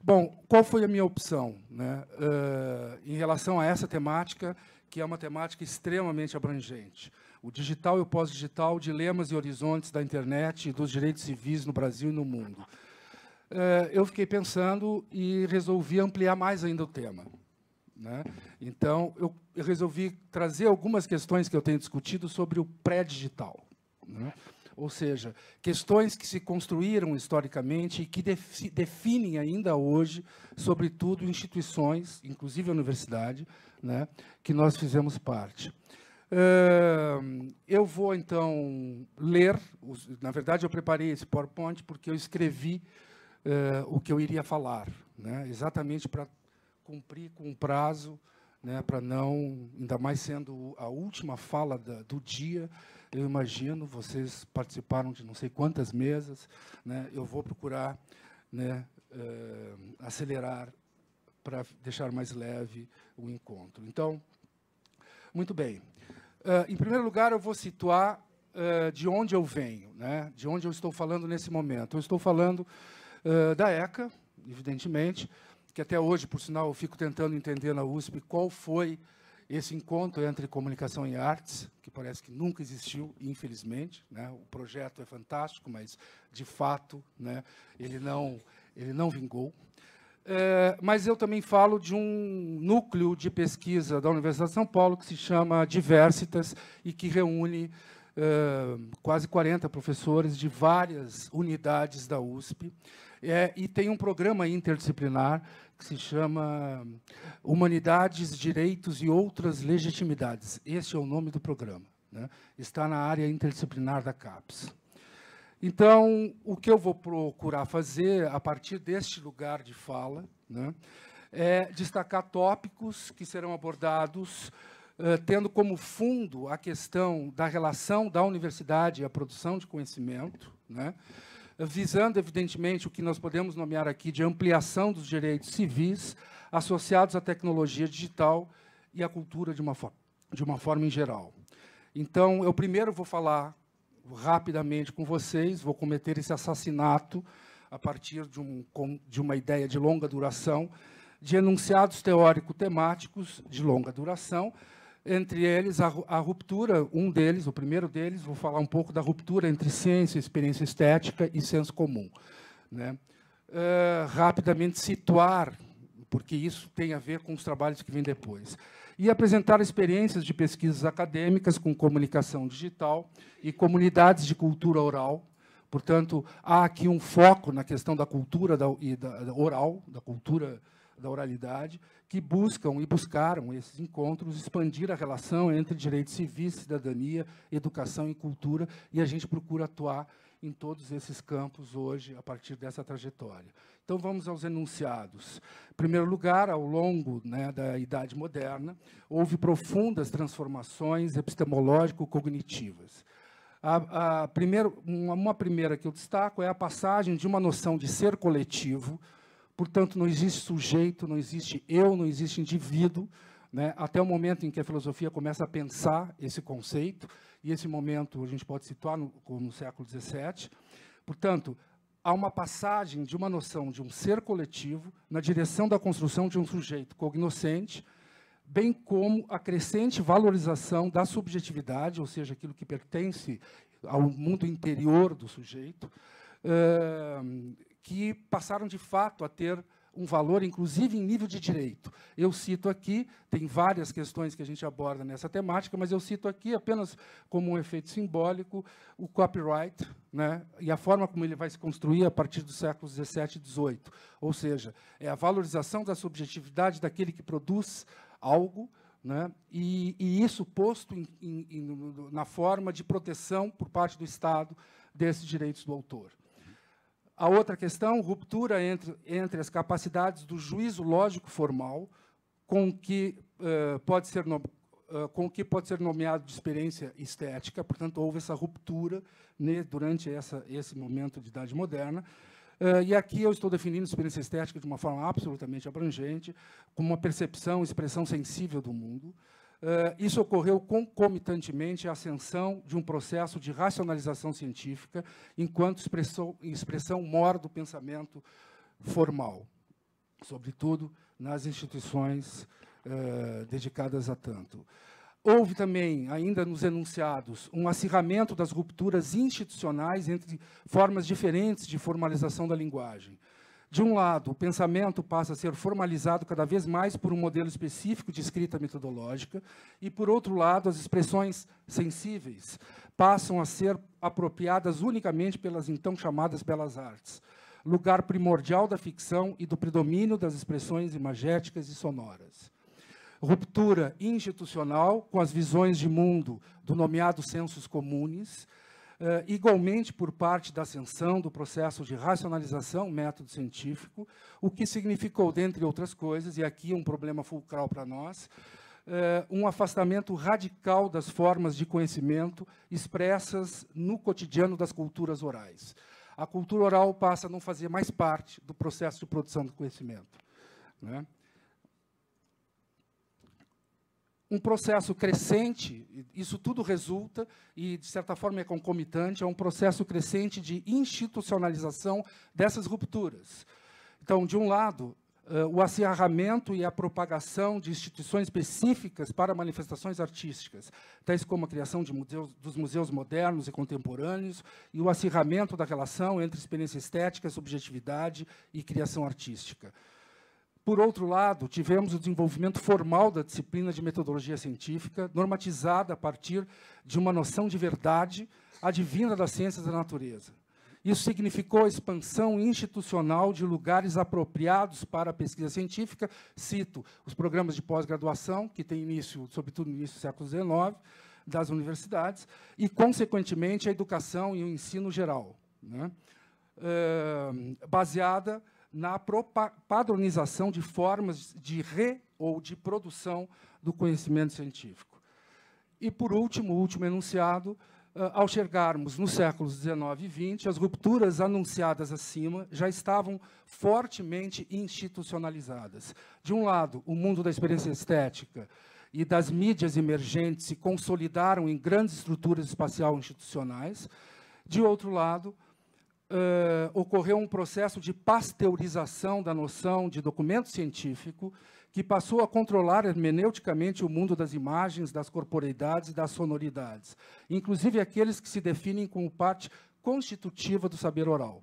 Bom, qual foi a minha opção, né, em relação a essa temática, que é uma temática extremamente abrangente? O digital e o pós-digital, dilemas e horizontes da internet e dos direitos civis no Brasil e no mundo. Eu fiquei pensando e resolvi ampliar mais ainda o tema, né? Então, eu resolvi trazer algumas questões que eu tenho discutido sobre o pré-digital, né? Ou seja, questões que se construíram historicamente e que definem ainda hoje, sobretudo, instituições, inclusive a universidade, né, que nós fizemos parte. Eu vou, então, ler. Na verdade, eu preparei esse PowerPoint porque eu escrevi o que eu iria falar, né, exatamente para cumprir com o prazo, né, para não, ainda mais sendo a última fala do dia, eu imagino, vocês participaram de não sei quantas mesas, né, eu vou procurar, né, acelerar para deixar mais leve o encontro. Então, muito bem. Em primeiro lugar, eu vou situar de onde eu venho, né, de onde eu estou falando nesse momento. Eu estou falando da ECA, evidentemente, que até hoje, por sinal, eu fico tentando entender na USP qual foi esse encontro entre comunicação e artes, que parece que nunca existiu, infelizmente, né? O projeto é fantástico, mas, de fato, né, ele não vingou. Mas eu também falo de um núcleo de pesquisa da Universidade de São Paulo que se chama Diversitas e que reúne quase 40 professores de várias unidades da USP, e tem um programa interdisciplinar que se chama Humanidades, Direitos e Outras Legitimidades. Esse é o nome do programa, né? Está na área interdisciplinar da CAPES. Então, o que eu vou procurar fazer, a partir deste lugar de fala, né, é destacar tópicos que serão abordados tendo como fundo a questão da relação da universidade e a produção de conhecimento, né, visando, evidentemente, o que nós podemos nomear aqui de ampliação dos direitos civis associados à tecnologia digital e à cultura de uma forma em geral. Então, eu primeiro vou falar rapidamente com vocês, vou cometer esse assassinato a partir de uma ideia de longa duração, de enunciados teórico-temáticos de longa duração, entre eles a ruptura, um deles, o primeiro deles, vou falar um pouco da ruptura entre ciência, experiência estética e senso comum, né? rapidamente situar, porque isso tem a ver com os trabalhos que vêm depois. E apresentar experiências de pesquisas acadêmicas com comunicação digital e comunidades de cultura oral. Portanto, há aqui um foco na questão da cultura da oral, da cultura da oralidade, que buscam e buscaram esses encontros expandir a relação entre direitos civis, cidadania, educação e cultura, e a gente procura atuar em todos esses campos hoje, a partir dessa trajetória. Então, vamos aos enunciados. Em primeiro lugar, ao longo, né, da Idade Moderna, houve profundas transformações epistemológico-cognitivas. Uma primeira que eu destaco é a passagem de uma noção de ser coletivo, portanto, não existe sujeito, não existe eu, não existe indivíduo, né, até o momento em que a filosofia começa a pensar esse conceito, e esse momento a gente pode situar no século XVII. Portanto, há uma passagem de uma noção de um ser coletivo na direção da construção de um sujeito cognoscente, bem como a crescente valorização da subjetividade, ou seja, aquilo que pertence ao mundo interior do sujeito, que passaram, de fato, a ter um valor, inclusive, em nível de direito. Eu cito aqui, tem várias questões que a gente aborda nessa temática, mas eu cito aqui, apenas como um efeito simbólico, o copyright, né, e a forma como ele vai se construir a partir dos séculos XVII e XVIII. Ou seja, é a valorização da subjetividade daquele que produz algo, né, e isso posto na forma de proteção por parte do Estado desses direitos do autor. A outra questão, ruptura entre as capacidades do juízo lógico formal com o que pode ser nomeado de experiência estética. Portanto, houve essa ruptura, né, durante esse momento de Idade Moderna. E aqui eu estou definindo experiência estética de uma forma absolutamente abrangente, como uma percepção, expressão sensível do mundo. Isso ocorreu concomitantemente à ascensão de um processo de racionalização científica, enquanto expressão mor do pensamento formal, sobretudo nas instituições dedicadas a tanto. Houve também, ainda nos enunciados, um acirramento das rupturas institucionais entre formas diferentes de formalização da linguagem. De um lado, o pensamento passa a ser formalizado cada vez mais por um modelo específico de escrita metodológica, e, por outro lado, as expressões sensíveis passam a ser apropriadas unicamente pelas então chamadas belas artes, lugar primordial da ficção e do predomínio das expressões imagéticas e sonoras. Ruptura institucional com as visões de mundo do nomeado sensus communis, igualmente por parte da ascensão do processo de racionalização método científico, o que significou, dentre outras coisas, e aqui um problema fulcral para nós, um afastamento radical das formas de conhecimento expressas no cotidiano das culturas orais. A cultura oral passa a não fazer mais parte do processo de produção do conhecimento, né? Um processo crescente, isso tudo resulta, e, de certa forma, é concomitante, a um processo crescente de institucionalização dessas rupturas. Então, de um lado, o acirramento e a propagação de instituições específicas para manifestações artísticas, tais como a criação dos museus modernos e contemporâneos, e o acirramento da relação entre experiência estética, subjetividade e criação artística. Por outro lado, tivemos o desenvolvimento formal da disciplina de metodologia científica, normatizada a partir de uma noção de verdade advinda das ciências da natureza. Isso significou a expansão institucional de lugares apropriados para a pesquisa científica, cito os programas de pós-graduação, que têm início, sobretudo no início do século XIX, das universidades, e, consequentemente, a educação e o ensino geral, né, baseada na padronização de formas de ou de produção do conhecimento científico. E, por último, o último enunciado, ao chegarmos nos séculos XIX e XX, as rupturas anunciadas acima já estavam fortemente institucionalizadas. De um lado, o mundo da experiência estética e das mídias emergentes se consolidaram em grandes estruturas espacial-institucionais. De outro lado, ocorreu um processo de pasteurização da noção de documento científico que passou a controlar hermeneuticamente o mundo das imagens, das corporeidades e das sonoridades, inclusive aqueles que se definem como parte constitutiva do saber oral.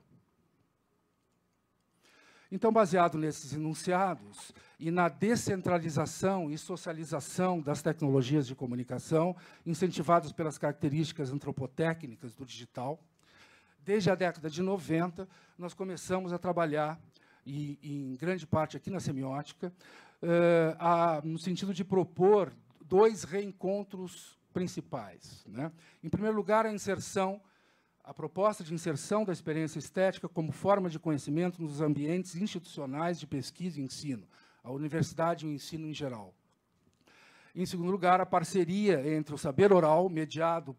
Então, baseado nesses enunciados e na descentralização e socialização das tecnologias de comunicação, incentivadas pelas características antropotécnicas do digital, desde a década de 90, nós começamos a trabalhar, e em grande parte aqui na semiótica, no sentido de propor 2 reencontros principais, né? Em primeiro lugar, a proposta de inserção da experiência estética como forma de conhecimento nos ambientes institucionais de pesquisa e ensino, a universidade e o ensino em geral. Em segundo lugar, a parceria entre o saber oral, mediado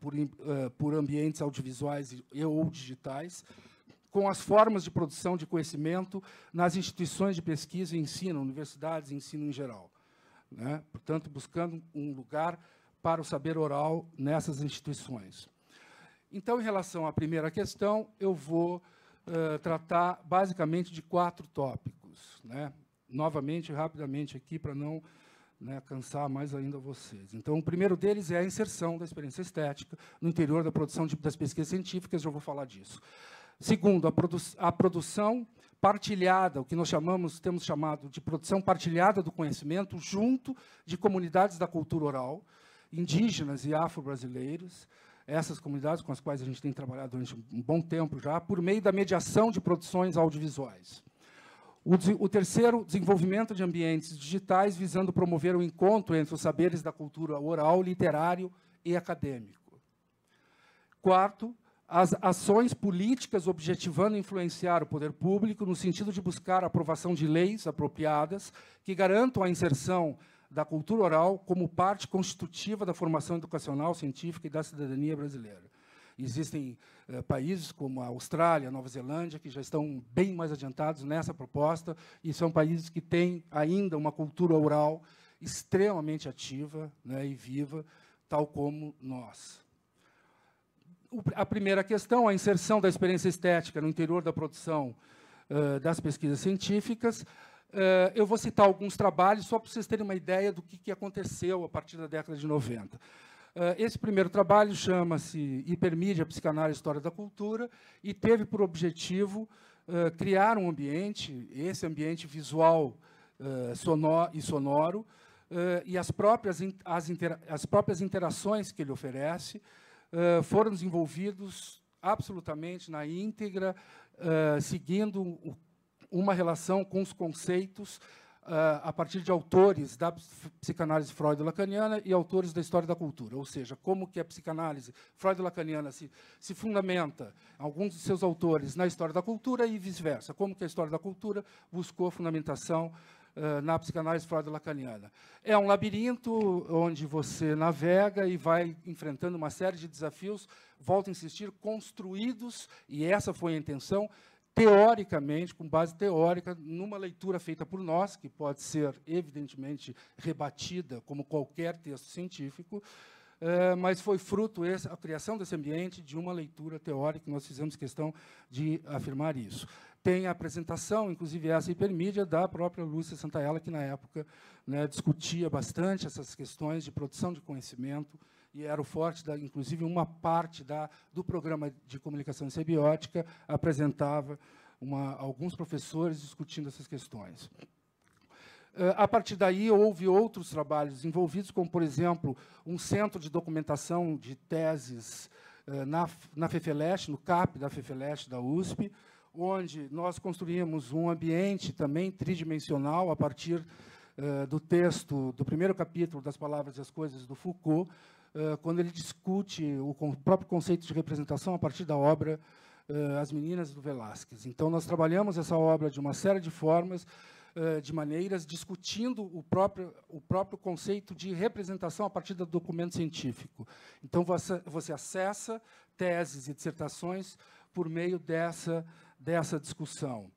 por ambientes audiovisuais ou digitais, com as formas de produção de conhecimento nas instituições de pesquisa e ensino, universidades e ensino em geral, né? Portanto, buscando um lugar para o saber oral nessas instituições. Então, em relação à primeira questão, eu vou tratar basicamente de 4 tópicos, né? Novamente, rapidamente aqui, para não, né, cansar mais ainda vocês. Então, o primeiro deles é a inserção da experiência estética no interior da produção das pesquisas científicas, já vou falar disso. Segundo, a produção partilhada, o que nós temos chamado de produção partilhada do conhecimento, junto de comunidades da cultura oral, indígenas e afro-brasileiros, essas comunidades com as quais a gente tem trabalhado durante um bom tempo já, por meio da mediação de produções audiovisuais. O terceiro, desenvolvimento de ambientes digitais visando promover o encontro entre os saberes da cultura oral, literário e acadêmico. Quarto, as ações políticas objetivando influenciar o poder público no sentido de buscar a aprovação de leis apropriadas que garantam a inserção da cultura oral como parte constitutiva da formação educacional, científica e da cidadania brasileira. Existem países como a Austrália, a Nova Zelândia, que já estão bem mais adiantados nessa proposta, e são países que têm ainda uma cultura oral extremamente ativa, né, e viva, tal como nós. A primeira questão, a inserção da experiência estética no interior da produção das pesquisas científicas. Eu vou citar alguns trabalhos, só para vocês terem uma ideia do que aconteceu a partir da década de 90. Esse primeiro trabalho chama-se Hipermídia, Psicanálise e História da Cultura, e teve por objetivo criar um ambiente, esse ambiente visual e sonoro, e as próprias interações que ele oferece foram desenvolvidos absolutamente na íntegra, seguindo uma relação com os conceitos a partir de autores da psicanálise freudo-lacaniana e autores da história da cultura, ou seja, como que a psicanálise freudo-lacaniana se fundamenta, alguns de seus autores, na história da cultura e vice-versa, como que a história da cultura buscou fundamentação na psicanálise freudo-lacaniana. É um labirinto onde você navega e vai enfrentando uma série de desafios, volto a insistir, construídos, e essa foi a intenção, teoricamente, com base teórica, numa leitura feita por nós, que pode ser, evidentemente, rebatida como qualquer texto científico, mas foi fruto, a criação desse ambiente, de uma leitura teórica, nós fizemos questão de afirmar isso. Tem a apresentação, inclusive essa hipermídia, da própria Lúcia Santaella, que, na época, né, discutia bastante essas questões de produção de conhecimento, e era o forte, inclusive, uma parte do programa de comunicação semiótica apresentava alguns professores discutindo essas questões. A partir daí, houve outros trabalhos envolvidos, como, por exemplo, um centro de documentação de teses na FEFELESH, no CAP da FEFELESH da USP, onde nós construímos um ambiente também tridimensional a partir do texto, do primeiro capítulo das Palavras e as Coisas, do Foucault, quando ele discute o próprio conceito de representação a partir da obra As Meninas do Velázquez. Então, nós trabalhamos essa obra de uma série de formas, de maneiras, discutindo o próprio conceito de representação a partir do documento científico. Então, você acessa teses e dissertações por meio dessa discussão.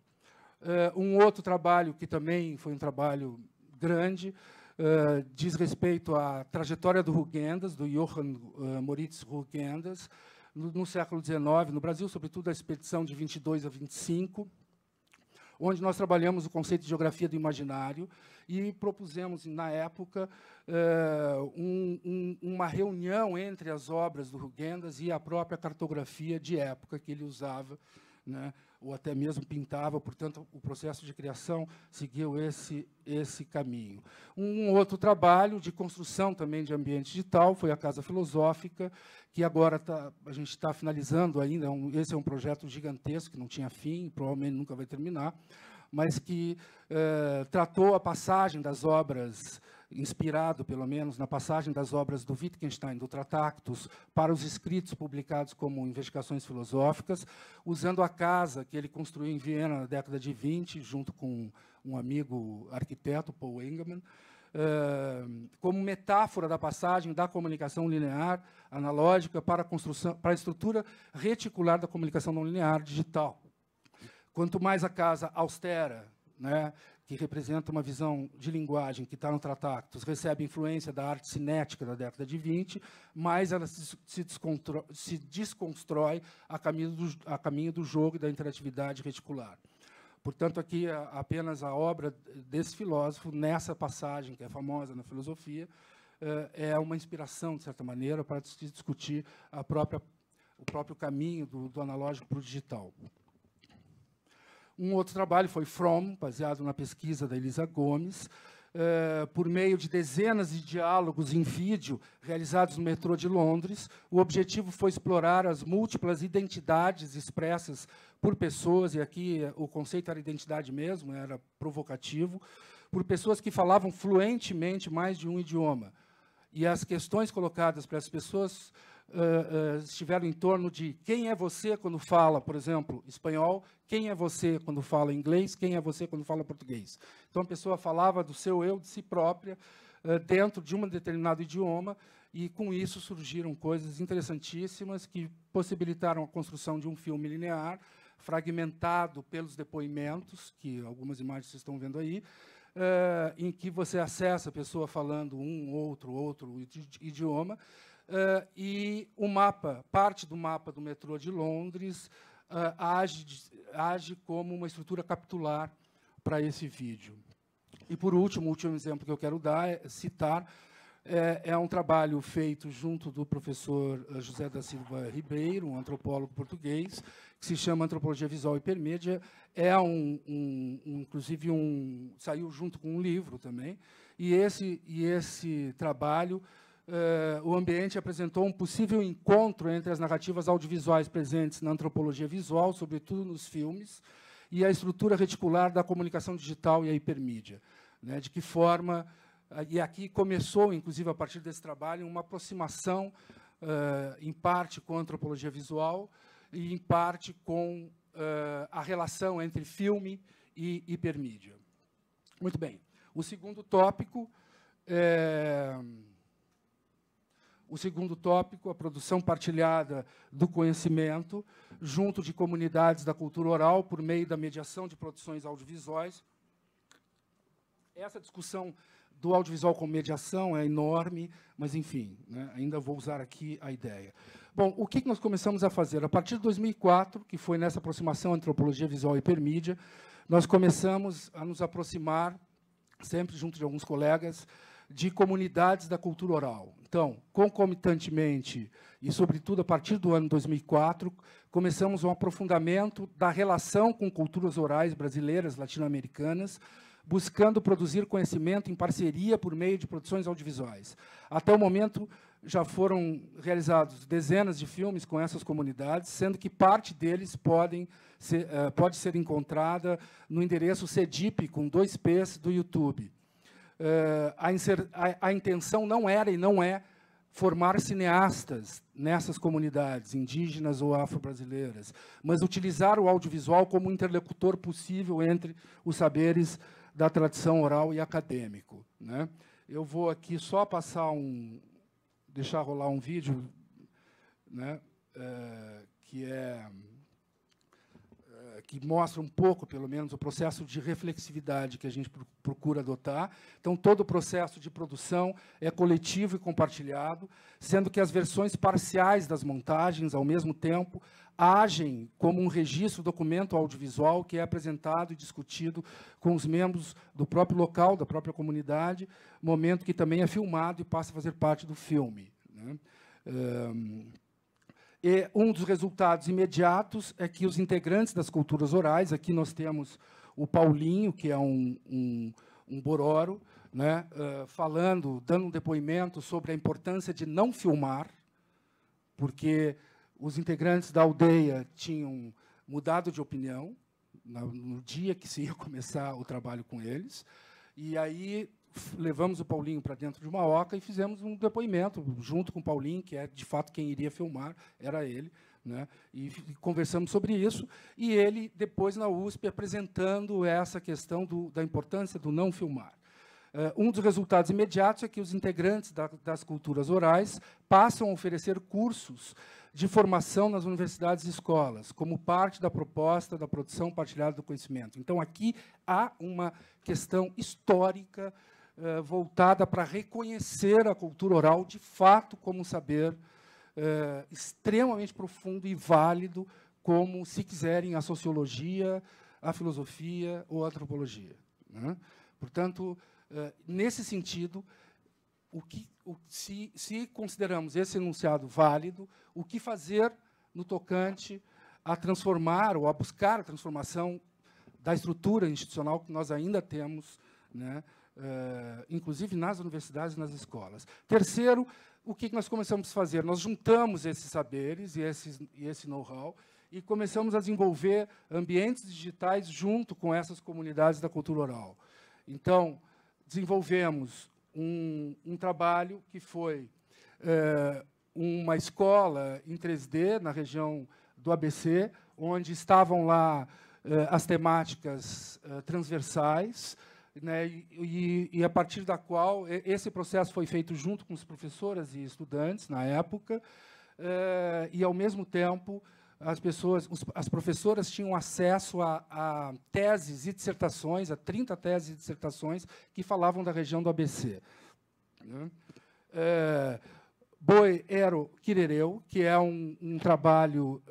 Um outro trabalho, que também foi um trabalho grande, diz respeito à trajetória do Huygens, do Johann Moritz Huygens, no século XIX, no Brasil, sobretudo a expedição de 22 a 25, onde nós trabalhamos o conceito de geografia do imaginário e propusemos, na época, uma reunião entre as obras do Huygens e a própria cartografia de época que ele usava, né, ou até mesmo pintava, portanto, o processo de criação seguiu esse caminho. Um outro trabalho de construção também de ambiente digital foi a Casa Filosófica, que agora a gente está finalizando ainda. Esse é um projeto gigantesco, que não tinha fim, provavelmente nunca vai terminar, mas que tratou a passagem das obras, inspirado, pelo menos, na passagem das obras do Wittgenstein, do Tratactus, para os escritos publicados como investigações filosóficas, usando a casa que ele construiu em Viena na década de 20, junto com um amigo arquiteto, Paul Engelmann, como metáfora da passagem da comunicação linear analógica para a estrutura reticular da comunicação não linear digital. Quanto mais a casa austera, né, que representa uma visão de linguagem que está no Tratactus, recebe influência da arte cinética da década de 20, mais ela se desconstrói a caminho do jogo e da interatividade reticular. Portanto, aqui apenas a obra desse filósofo, nessa passagem, que é famosa na filosofia, é uma inspiração, de certa maneira, para se discutir o próprio caminho do analógico para o digital. Um outro trabalho foi From, baseado na pesquisa da Elisa Gomes, por meio de dezenas de diálogos em vídeo realizados no metrô de Londres. O objetivo foi explorar as múltiplas identidades expressas por pessoas, e aqui o conceito era identidade mesmo, era provocativo, por pessoas que falavam fluentemente mais de um idioma. E as questões colocadas para as pessoas estiveram em torno de quem é você quando fala, por exemplo, espanhol, quem é você quando fala inglês, quem é você quando fala português. Então, a pessoa falava do seu eu, de si própria, dentro de um determinado idioma, e, com isso, surgiram coisas interessantíssimas que possibilitaram a construção de um filme linear, fragmentado pelos depoimentos, que algumas imagens vocês estão vendo aí, em que você acessa a pessoa falando outro idioma, e o mapa, parte do mapa do metrô de Londres, age como uma estrutura capitular para esse vídeo. E, por último, o último exemplo que eu quero citar é um trabalho feito junto do professor José da Silva Ribeiro, um antropólogo português, que se chama Antropologia Visual Hipermídia. Inclusive, saiu junto com um livro também. E esse trabalho, o ambiente apresentou um possível encontro entre as narrativas audiovisuais presentes na antropologia visual, sobretudo nos filmes, e a estrutura reticular da comunicação digital e a hipermídia. Né? De que forma... E aqui começou, inclusive, a partir desse trabalho, uma aproximação, em parte com a antropologia visual e, em parte, com a relação entre filme e hipermídia. Muito bem. O segundo tópico, a produção partilhada do conhecimento, junto de comunidades da cultura oral, por meio da mediação de produções audiovisuais. Essa discussão do audiovisual com mediação é enorme, mas, enfim, né, ainda vou usar aqui a ideia. Bom, o que nós começamos a fazer? A partir de 2004, que foi nessa aproximação antropologia visual e hipermídia, nós começamos a nos aproximar, sempre junto de alguns colegas, de comunidades da cultura oral. Então, concomitantemente, e sobretudo a partir do ano 2004, começamos um aprofundamento da relação com culturas orais brasileiras, latino-americanas, buscando produzir conhecimento em parceria por meio de produções audiovisuais. Até o momento, já foram realizados dezenas de filmes com essas comunidades, sendo que parte deles pode ser encontrada no endereço CEDIP, com 2 P's, do YouTube. A intenção não era e não é formar cineastas nessas comunidades, indígenas ou afro-brasileiras, mas utilizar o audiovisual como um interlocutor possível entre os saberes da tradição oral e acadêmico. Né? Eu vou aqui só deixar rolar um vídeo, né, que mostra um pouco, pelo menos, o processo de reflexividade que a gente procura adotar. Então, todo o processo de produção é coletivo e compartilhado, sendo que as versões parciais das montagens, ao mesmo tempo, agem como um registro, documento audiovisual que é apresentado e discutido com os membros do próprio local, da própria comunidade, momento que também é filmado e passa a fazer parte do filme. Né? E um dos resultados imediatos é que os integrantes das culturas orais, aqui nós temos o Paulinho, que é um bororo, né, dando um depoimento sobre a importância de não filmar, porque os integrantes da aldeia tinham mudado de opinião no dia que se ia começar o trabalho com eles, e aí levamos o Paulinho para dentro de uma oca e fizemos um depoimento junto com o Paulinho, que é, de fato, quem iria filmar, era ele, né? E conversamos sobre isso, e ele, depois, na USP, apresentando essa questão da importância do não filmar. Um dos resultados imediatos é que os integrantes das culturas orais passam a oferecer cursos de formação nas universidades e escolas, como parte da proposta da produção partilhada do conhecimento. Então, aqui há uma questão histórica voltada para reconhecer a cultura oral, de fato, como um saber extremamente profundo e válido, como, se quiserem, a sociologia, a filosofia ou a antropologia, né? Portanto, nesse sentido, se consideramos esse enunciado válido, o que fazer no tocante a transformar ou a buscar a transformação da estrutura institucional que nós ainda temos, né, inclusive nas universidades e nas escolas. Terceiro, o que nós começamos a fazer? Nós juntamos esses saberes e esse know-how e começamos a desenvolver ambientes digitais junto com essas comunidades da cultura oral. Então, desenvolvemos um trabalho que foi uma escola em 3D na região do ABC, onde estavam lá as temáticas transversais, né, e a partir da qual esse processo foi feito junto com as professoras e estudantes, na época, e, ao mesmo tempo, as professoras tinham acesso a teses e dissertações, a 30 teses e dissertações que falavam da região do ABC. Boi Ero Quirereu, que é um trabalho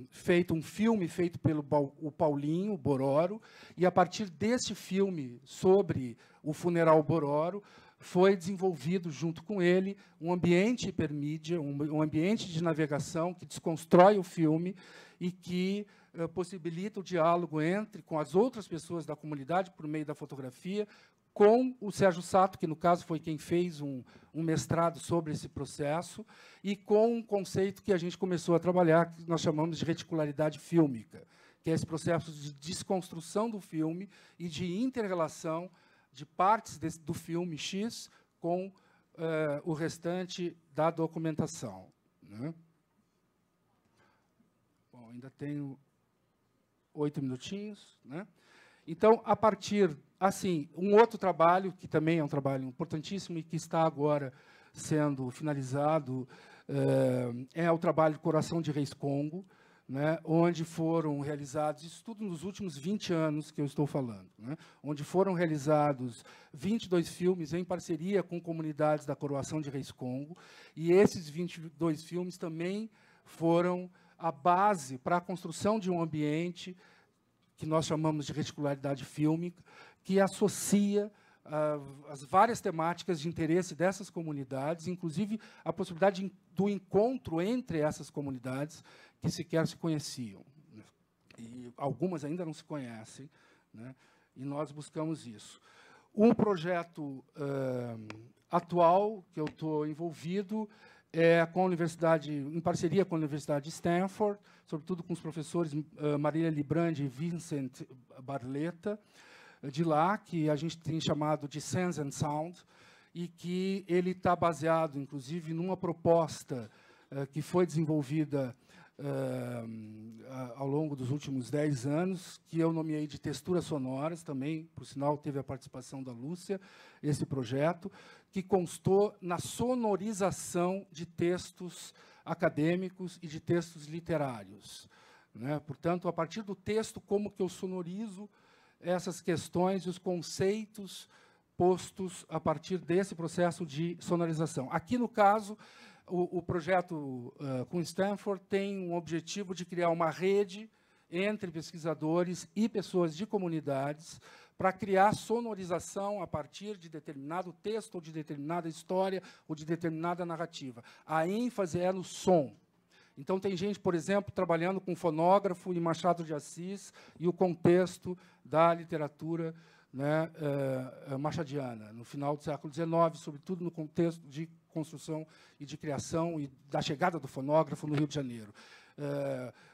feito, um filme feito pelo o Paulinho Bororo, e, a partir desse filme sobre o funeral Bororo, foi desenvolvido, junto com ele, um ambiente hipermídia, um ambiente de navegação que desconstrói o filme e que possibilita o diálogo com as outras pessoas da comunidade, por meio da fotografia, com o Sérgio Sato, que, no caso, foi quem fez um mestrado sobre esse processo, e com um conceito que a gente começou a trabalhar, que nós chamamos de reticularidade fílmica, que é esse processo de desconstrução do filme e de inter-relação de partes do filme X com o restante da documentação, né? Bom, ainda tenho 8 minutinhos, né? Então, a partir, assim, um outro trabalho, que também é um trabalho importantíssimo e que está agora sendo finalizado, é o trabalho Coração de Reis Congo, né, onde foram realizados, isso tudo nos últimos 20 anos que eu estou falando, né, onde foram realizados 22 filmes em parceria com comunidades da Coroação de Reis Congo, e esses 22 filmes também foram a base para a construção de um ambiente que nós chamamos de reticularidade fílmica, que associa as várias temáticas de interesse dessas comunidades, inclusive a possibilidade do encontro entre essas comunidades que sequer se conheciam, né? E algumas ainda não se conhecem, né? E nós buscamos isso. Um projeto atual que eu estou envolvido é com a universidade, em parceria com a Universidade de Stanford, sobretudo com os professores Marília Librandi e Vincent Barletta, de lá, que a gente tem chamado de Sense and Sound, e que ele está baseado, inclusive, numa proposta que foi desenvolvida ao longo dos últimos 10 anos, que eu nomeei de Texturas Sonoras, também, por sinal, teve a participação da Lúcia, esse projeto, que constou na sonorização de textos acadêmicos e de textos literários, né? Portanto, a partir do texto, como que eu sonorizo essas questões e os conceitos postos a partir desse processo de sonorização. Aqui, no caso, o projeto com Stanford tem um objetivo de criar uma rede entre pesquisadores e pessoas de comunidades para criar sonorização a partir de determinado texto, ou de determinada história, ou de determinada narrativa. A ênfase é no som. Então, tem gente, por exemplo, trabalhando com fonógrafo e Machado de Assis e o contexto da literatura, né, machadiana, no final do século XIX, sobretudo no contexto de construção e de criação e da chegada do fonógrafo no Rio de Janeiro.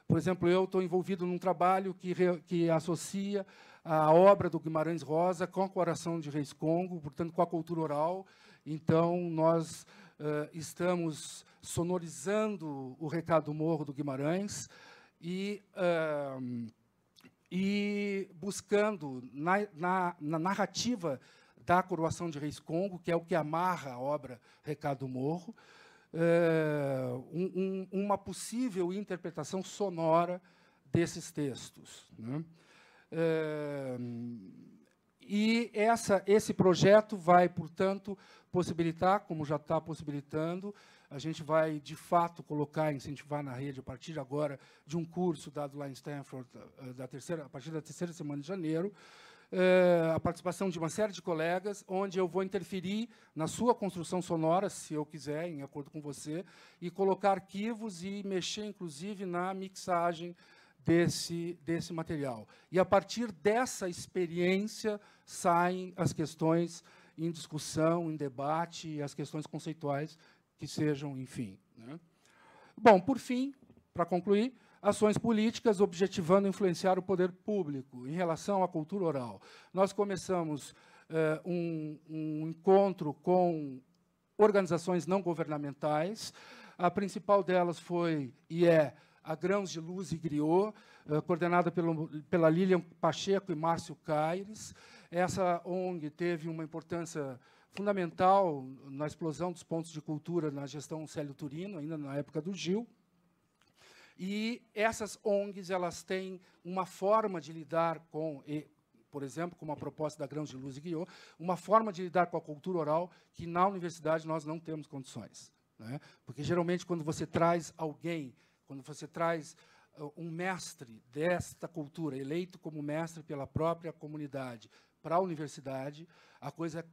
Por exemplo, eu estou envolvido num trabalho que associa a obra do Guimarães Rosa com a Coração de Reis Congo, portanto, com a cultura oral. Então, nós estamos sonorizando o Recado do Morro do Guimarães e buscando, na narrativa da Coroação de Reis Congo, que é o que amarra a obra Recado do Morro, uma possível interpretação sonora desses textos, né? E esse projeto vai, portanto, possibilitar, como já está possibilitando, a gente vai, de fato, colocar, incentivar na rede, a partir agora, de um curso dado lá em Stanford, a partir da terceira semana de janeiro, a participação de uma série de colegas, onde eu vou interferir na sua construção sonora, se eu quiser, em acordo com você, e colocar arquivos e mexer, inclusive, na mixagem desse material. E, a partir dessa experiência, saem as questões em discussão, em debate, as questões conceituais que sejam, enfim, né? Bom, por fim, para concluir, ações políticas objetivando influenciar o poder público em relação à cultura oral. Nós começamos um encontro com organizações não governamentais. A principal delas foi e é a Grãos de Luz e Griot, coordenada pela Lilian Pacheco e Márcio Caires. Essa ONG teve uma importância fundamental na explosão dos pontos de cultura na gestão Célio Turino, ainda na época do Gil. E essas ONGs, elas têm uma forma de lidar com, por exemplo, como a proposta da Grãos de Luz e Griot, uma forma de lidar com a cultura oral que, na universidade, nós não temos condições, né? Porque, geralmente, quando você traz alguém, quando você traz um mestre desta cultura, eleito como mestre pela própria comunidade, para a universidade, a coisa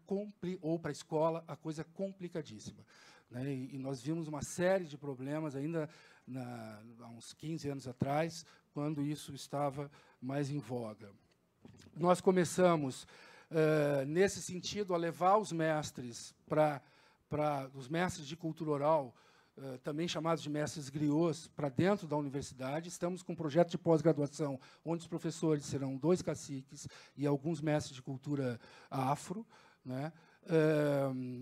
ou para a escola, a coisa é complicadíssima, né? E nós vimos uma série de problemas ainda há uns 15 anos atrás, quando isso estava mais em voga. Nós começamos, nesse sentido, a levar os mestres os mestres de cultura oral, também chamados de mestres griots, para dentro da universidade. Estamos com um projeto de pós-graduação, onde os professores serão 2 caciques e alguns mestres de cultura afro, né?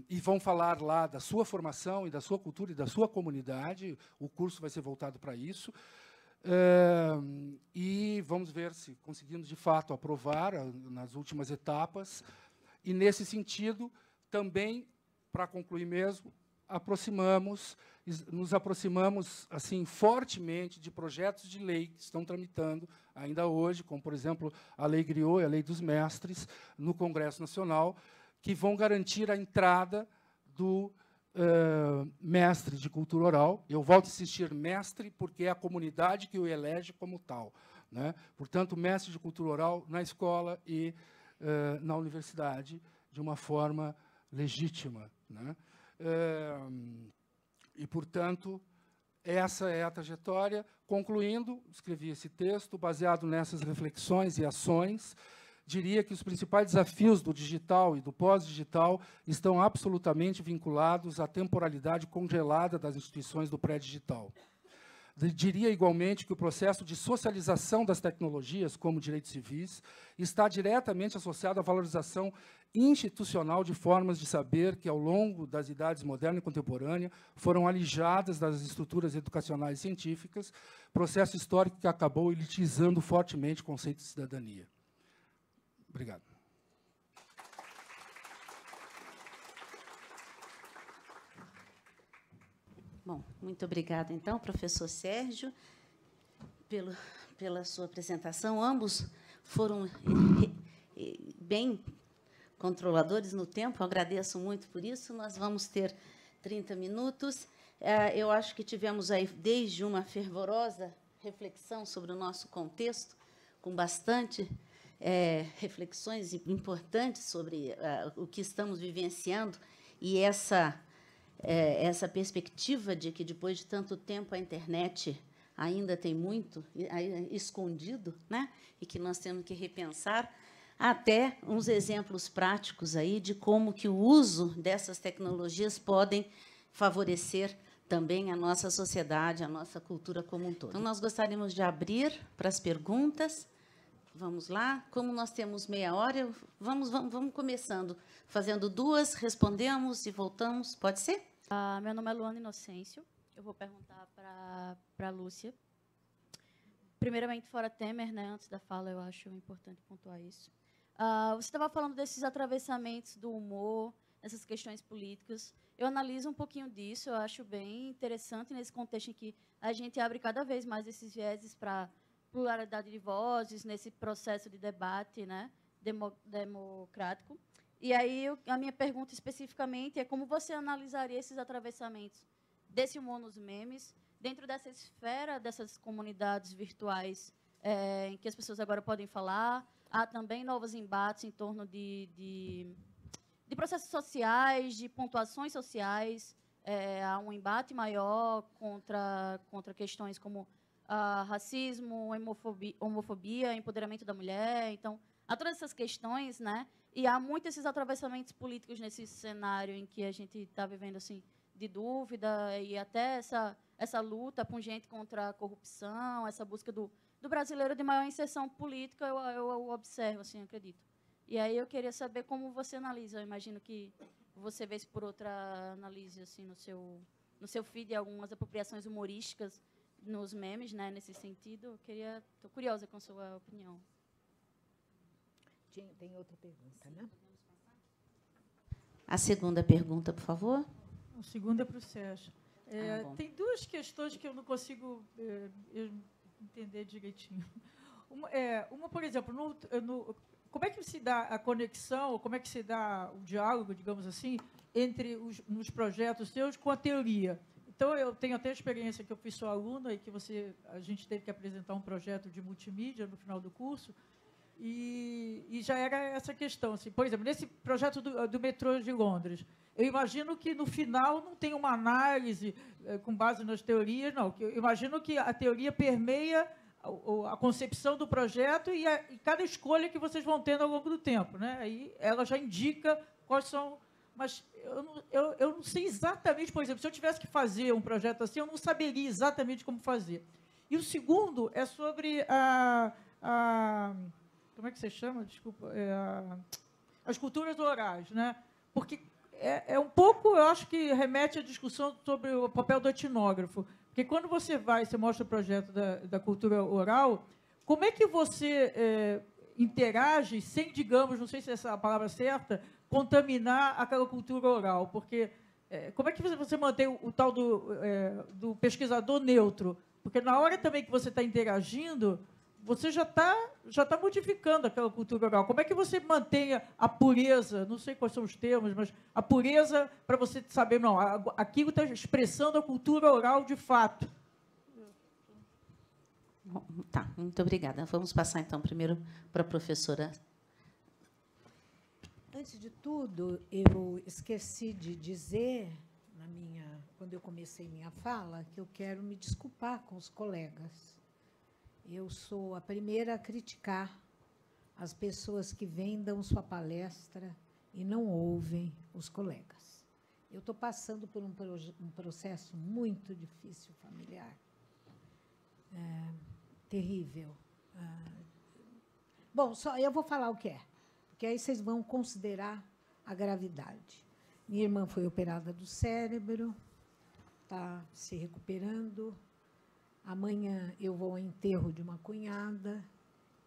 E vão falar lá da sua formação e da sua cultura e da sua comunidade. O curso vai ser voltado para isso. E vamos ver se conseguimos, de fato, aprovar nas últimas etapas. E, nesse sentido, também, para concluir mesmo, nos aproximamos assim fortemente de projetos de lei que estão tramitando ainda hoje, como, por exemplo, a Lei Griot e a Lei dos Mestres, no Congresso Nacional, que vão garantir a entrada do mestre de cultura oral. Eu volto a insistir, mestre, porque é a comunidade que o elege como tal, né? Portanto, mestre de cultura oral na escola e na universidade, de uma forma legítima, né? E, portanto, essa é a trajetória. Concluindo, escrevi esse texto, baseado nessas reflexões e ações. Diria que os principais desafios do digital e do pós-digital estão absolutamente vinculados à temporalidade congelada das instituições do pré-digital. Diria, igualmente, que o processo de socialização das tecnologias, como direitos civis, está diretamente associado à valorização institucional de formas de saber que, ao longo das idades moderna e contemporânea, foram alijadas das estruturas educacionais e científicas, processo histórico que acabou elitizando fortemente o conceito de cidadania. Obrigado. Bom, muito obrigada, então, professor Sérgio, pela sua apresentação. Ambos foram bem controladores no tempo, eu agradeço muito por isso. Nós vamos ter 30 minutos. Eu acho que tivemos aí, desde uma fervorosa reflexão sobre o nosso contexto, com bastante reflexões importantes sobre o que estamos vivenciando, e essa essa perspectiva de que, depois de tanto tempo, a internet ainda tem muito escondido, né? E que nós temos que repensar, até uns exemplos práticos aí de como que o uso dessas tecnologias podem favorecer também a nossa sociedade, a nossa cultura como um todo. Então, nós gostaríamos de abrir para as perguntas. Vamos lá. Como nós temos meia hora, vamos começando, fazendo duas, respondemos e voltamos. Pode ser? Meu nome é Luana Inocêncio. Eu vou perguntar para a Lúcia. Primeiramente, fora Temer, né, antes da fala, eu acho importante pontuar isso. Você estava falando desses atravessamentos do humor, essas questões políticas. Eu analiso um pouquinho disso, eu acho bem interessante nesse contexto em que a gente abre cada vez mais esses vieses para pluralidade de vozes, nesse processo de debate, né, democrático. E aí, a minha pergunta especificamente é como você analisaria esses atravessamentos desse humor nos memes, dentro dessa esfera dessas comunidades virtuais em que as pessoas agora podem falar. Há também novos embates em torno de processos sociais, de pontuações sociais. Há um embate maior contra questões como racismo, homofobia, empoderamento da mulher. Então, há todas essas questões, né? E há muitos esses atravessamentos políticos nesse cenário em que a gente está vivendo assim, de dúvida, e até essa luta pungente contra a corrupção, essa busca do brasileiro de maior inserção política, eu observo, assim, acredito. E aí eu queria saber como você analisa. Eu imagino que você vê isso por outra análise, assim, no seu feed, algumas apropriações humorísticas nos memes, né, nesse sentido. Estou curiosa com a sua opinião. Tem outra pergunta, né? A segunda pergunta, por favor. A segunda é para o Sérgio. Tem duas questões que eu não consigo entender direitinho. Uma, por exemplo, como é que se dá a conexão, ou como é que se dá o diálogo, digamos assim, entre nos projetos seus com a teoria? Então, eu tenho até a experiência que eu sou aluna e que a gente teve que apresentar um projeto de multimídia no final do curso, e já era essa questão. Assim, por exemplo, nesse projeto do metrô de Londres, eu imagino que, no final, não tem uma análise com base nas teorias, não. Eu imagino que a teoria permeia a concepção do projeto e cada escolha que vocês vão tendo ao longo do tempo, né? Aí ela já indica quais são... Mas eu não sei exatamente, por exemplo, se eu tivesse que fazer um projeto assim, eu não saberia exatamente como fazer. E o segundo é sobre como é que você chama? Desculpa. As culturas orais, né? Porque é um pouco, eu acho que remete à discussão sobre o papel do etnógrafo. Porque quando você mostra o projeto da cultura oral, como é que você interage sem, digamos, não sei se essa é a palavra certa, contaminar aquela cultura oral? Porque como é que você mantém o tal do pesquisador neutro? Porque na hora também que você está interagindo, você já está modificando aquela cultura oral. Como é que você mantém a pureza, não sei quais são os termos, mas a pureza para você saber, não, aquilo está expressando a cultura oral de fato. Bom, tá, muito obrigada. Vamos passar, então, primeiro para a professora. Antes de tudo, eu esqueci de dizer, quando eu comecei minha fala, que eu quero me desculpar com os colegas. Eu sou a primeira a criticar as pessoas que vêm, dão sua palestra e não ouvem os colegas. Eu estou passando por um processo muito difícil familiar. Terrível. Bom, só eu vou falar o que é, porque aí vocês vão considerar a gravidade. Minha irmã foi operada do cérebro, está se recuperando. Amanhã eu vou ao enterro de uma cunhada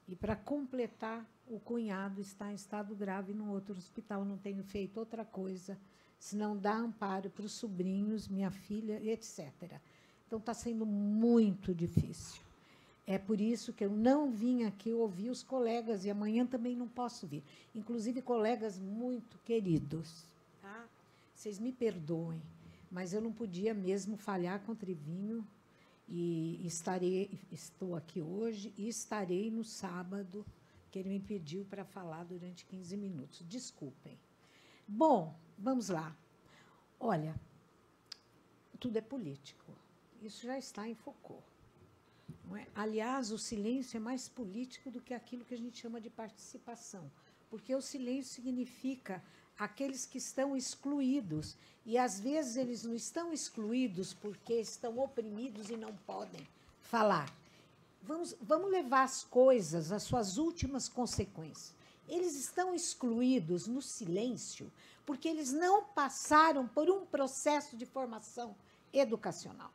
e, para completar, o cunhado está em estado grave num outro hospital. Não tenho feito outra coisa senão dar amparo para os sobrinhos, minha filha, etc. Então, está sendo muito difícil. É por isso que eu não vim aqui ouvir os colegas e amanhã também não posso vir. Inclusive, colegas muito queridos. Tá? Vocês me perdoem, mas eu não podia mesmo falhar com o Trivinho. E estou aqui hoje e estarei no sábado, que ele me pediu para falar durante 15 minutos. Desculpem. Bom, vamos lá. Olha, tudo é político. Isso já está em Foucault. Não é? Aliás, o silêncio é mais político do que aquilo que a gente chama de participação, porque o silêncio significa aqueles que estão excluídos, e, às vezes, eles não estão excluídos porque estão oprimidos e não podem falar. Vamos levar as coisas às suas últimas consequências. Eles estão excluídos no silêncio porque eles não passaram por um processo de formação educacional.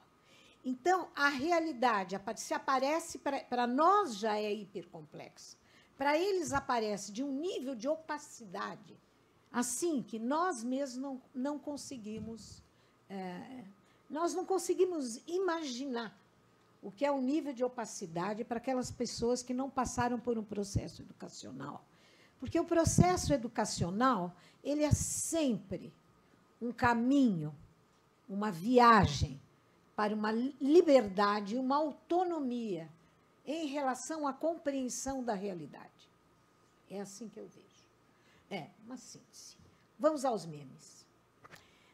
Então, a realidade, se aparece, para nós já é hipercomplexa. Para eles aparece de um nível de opacidade, assim, que nós mesmos não conseguimos, nós não conseguimos imaginar o que é o nível de opacidade para aquelas pessoas que não passaram por um processo educacional. Porque o processo educacional, ele é sempre um caminho, uma viagem para uma liberdade, uma autonomia em relação à compreensão da realidade. É assim que eu vejo. É uma síntese. Vamos aos memes.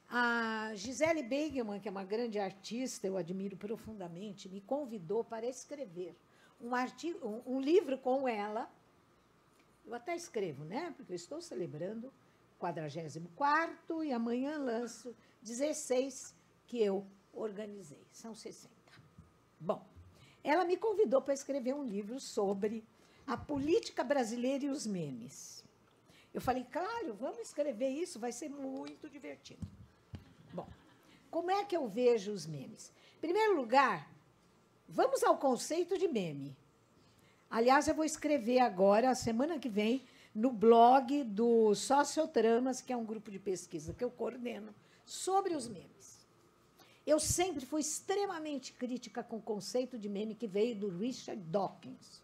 A Gisele Beigemann, que é uma grande artista, eu admiro profundamente, me convidou para escrever um livro com ela. Eu até escrevo, né? Porque eu estou celebrando o 44º e amanhã lanço 16 que eu organizei. São 60. Bom, ela me convidou para escrever um livro sobre a política brasileira e os memes. Eu falei, claro, vamos escrever isso, vai ser muito divertido. Bom, como é que eu vejo os memes? Em primeiro lugar, vamos ao conceito de meme. Aliás, eu vou escrever agora, a semana que vem, no blog do Sociotramas, que é um grupo de pesquisa que eu coordeno, sobre os memes. Eu sempre fui extremamente crítica com o conceito de meme que veio do Richard Dawkins.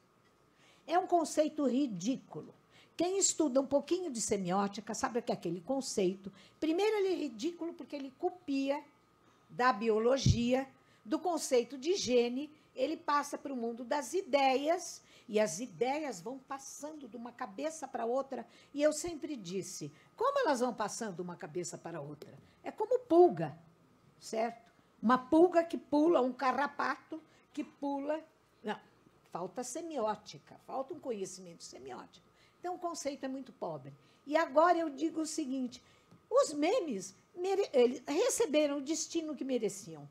É um conceito ridículo. Quem estuda um pouquinho de semiótica sabe que aquele conceito, primeiro, ele é ridículo porque ele copia da biologia, do conceito de gene, ele passa para o mundo das ideias, e as ideias vão passando de uma cabeça para outra. E eu sempre disse, como elas vão passando de uma cabeça para outra? É como pulga, certo? Uma pulga que pula, um carrapato que pula. Não, falta semiótica, falta um conhecimento semiótico. Então, o conceito é muito pobre. E agora eu digo o seguinte, os memes eles receberam o destino que mereciam.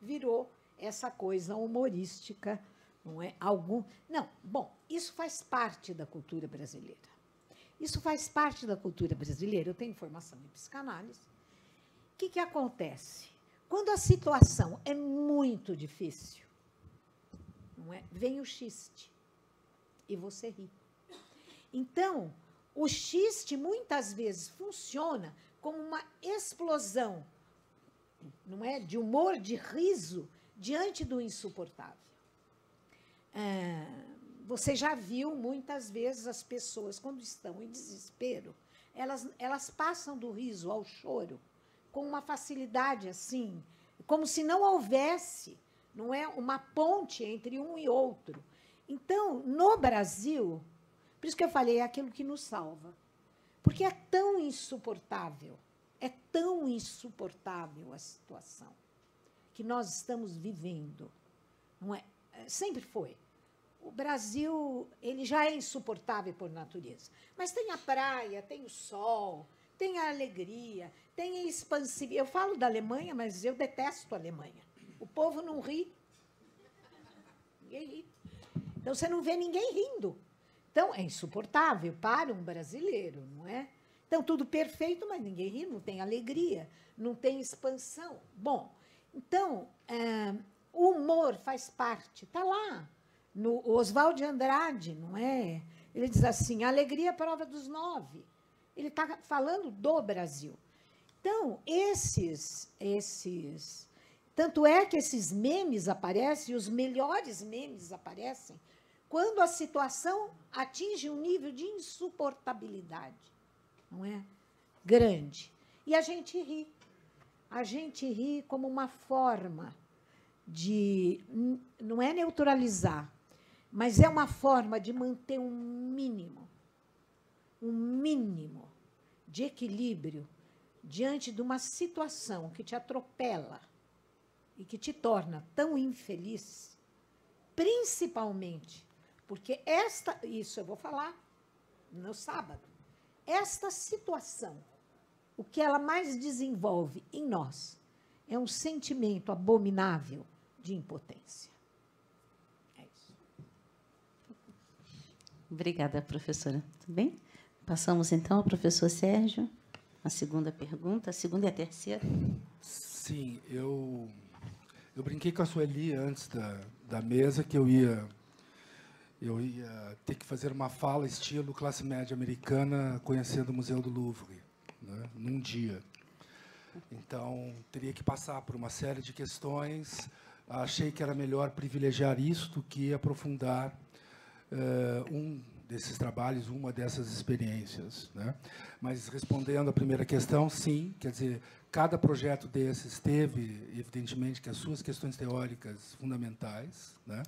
Virou essa coisa humorística, não é? Não, bom, isso faz parte da cultura brasileira. Isso faz parte da cultura brasileira. Eu tenho formação em psicanálise. O que acontece? Quando a situação é muito difícil, não é? Vem o xiste e você ri. Então, o xiste muitas vezes funciona como uma explosão, não é, de humor, de riso, diante do insuportável. Você já viu muitas vezes as pessoas, quando estão em desespero, elas passam do riso ao choro com uma facilidade assim, como se não houvesse, não é, uma ponte entre um e outro. Então, no Brasil, por isso que eu falei, é aquilo que nos salva. Porque é tão insuportável a situação que nós estamos vivendo. Não é? Sempre foi. O Brasil, ele já é insuportável por natureza. Mas tem a praia, tem o sol, tem a alegria, tem a expansividade. Eu falo da Alemanha, mas eu detesto a Alemanha. O povo não ri. Ninguém ri. Então, você não vê ninguém rindo. Então, é insuportável para um brasileiro, não é? Então, tudo perfeito, mas ninguém ri, não tem alegria, não tem expansão. Bom, então, o humor faz parte, está lá, no Oswald de Andrade, não é? Ele diz assim, a alegria é a prova dos 9. Ele está falando do Brasil. Então, tanto é que esses memes aparecem, os melhores memes aparecem, quando a situação atinge um nível de insuportabilidade, não é? Grande. E a gente ri. A gente ri como uma forma de, não é neutralizar, mas é uma forma de manter um mínimo de equilíbrio diante de uma situação que te atropela e que te torna tão infeliz, principalmente porque isso eu vou falar no sábado, esta situação, o que ela mais desenvolve em nós é um sentimento abominável de impotência. É isso. Obrigada, professora. Tudo bem? Passamos, então, ao professor Sérgio, a segunda pergunta, a segunda e a terceira. Sim, eu brinquei com a Sueli antes da mesa que eu ia ter que fazer uma fala estilo classe média americana conhecendo o Museu do Louvre, né, num dia. Então, teria que passar por uma série de questões. Achei que era melhor privilegiar isso do que aprofundar um desses trabalhos, uma dessas experiências, né? Mas, respondendo à primeira questão, sim, quer dizer, cada projeto desses teve, evidentemente, que as suas questões teóricas fundamentais, né?